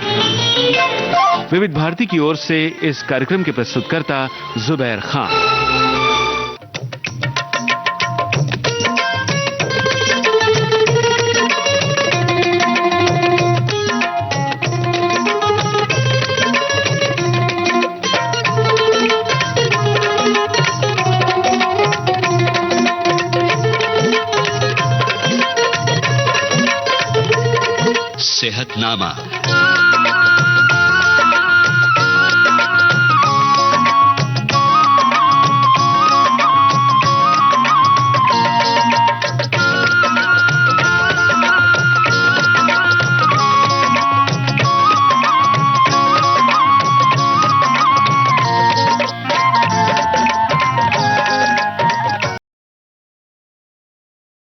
विविध भारती की ओर से इस कार्यक्रम के प्रस्तुतकर्ता जुबैर खान। सेहतनामा।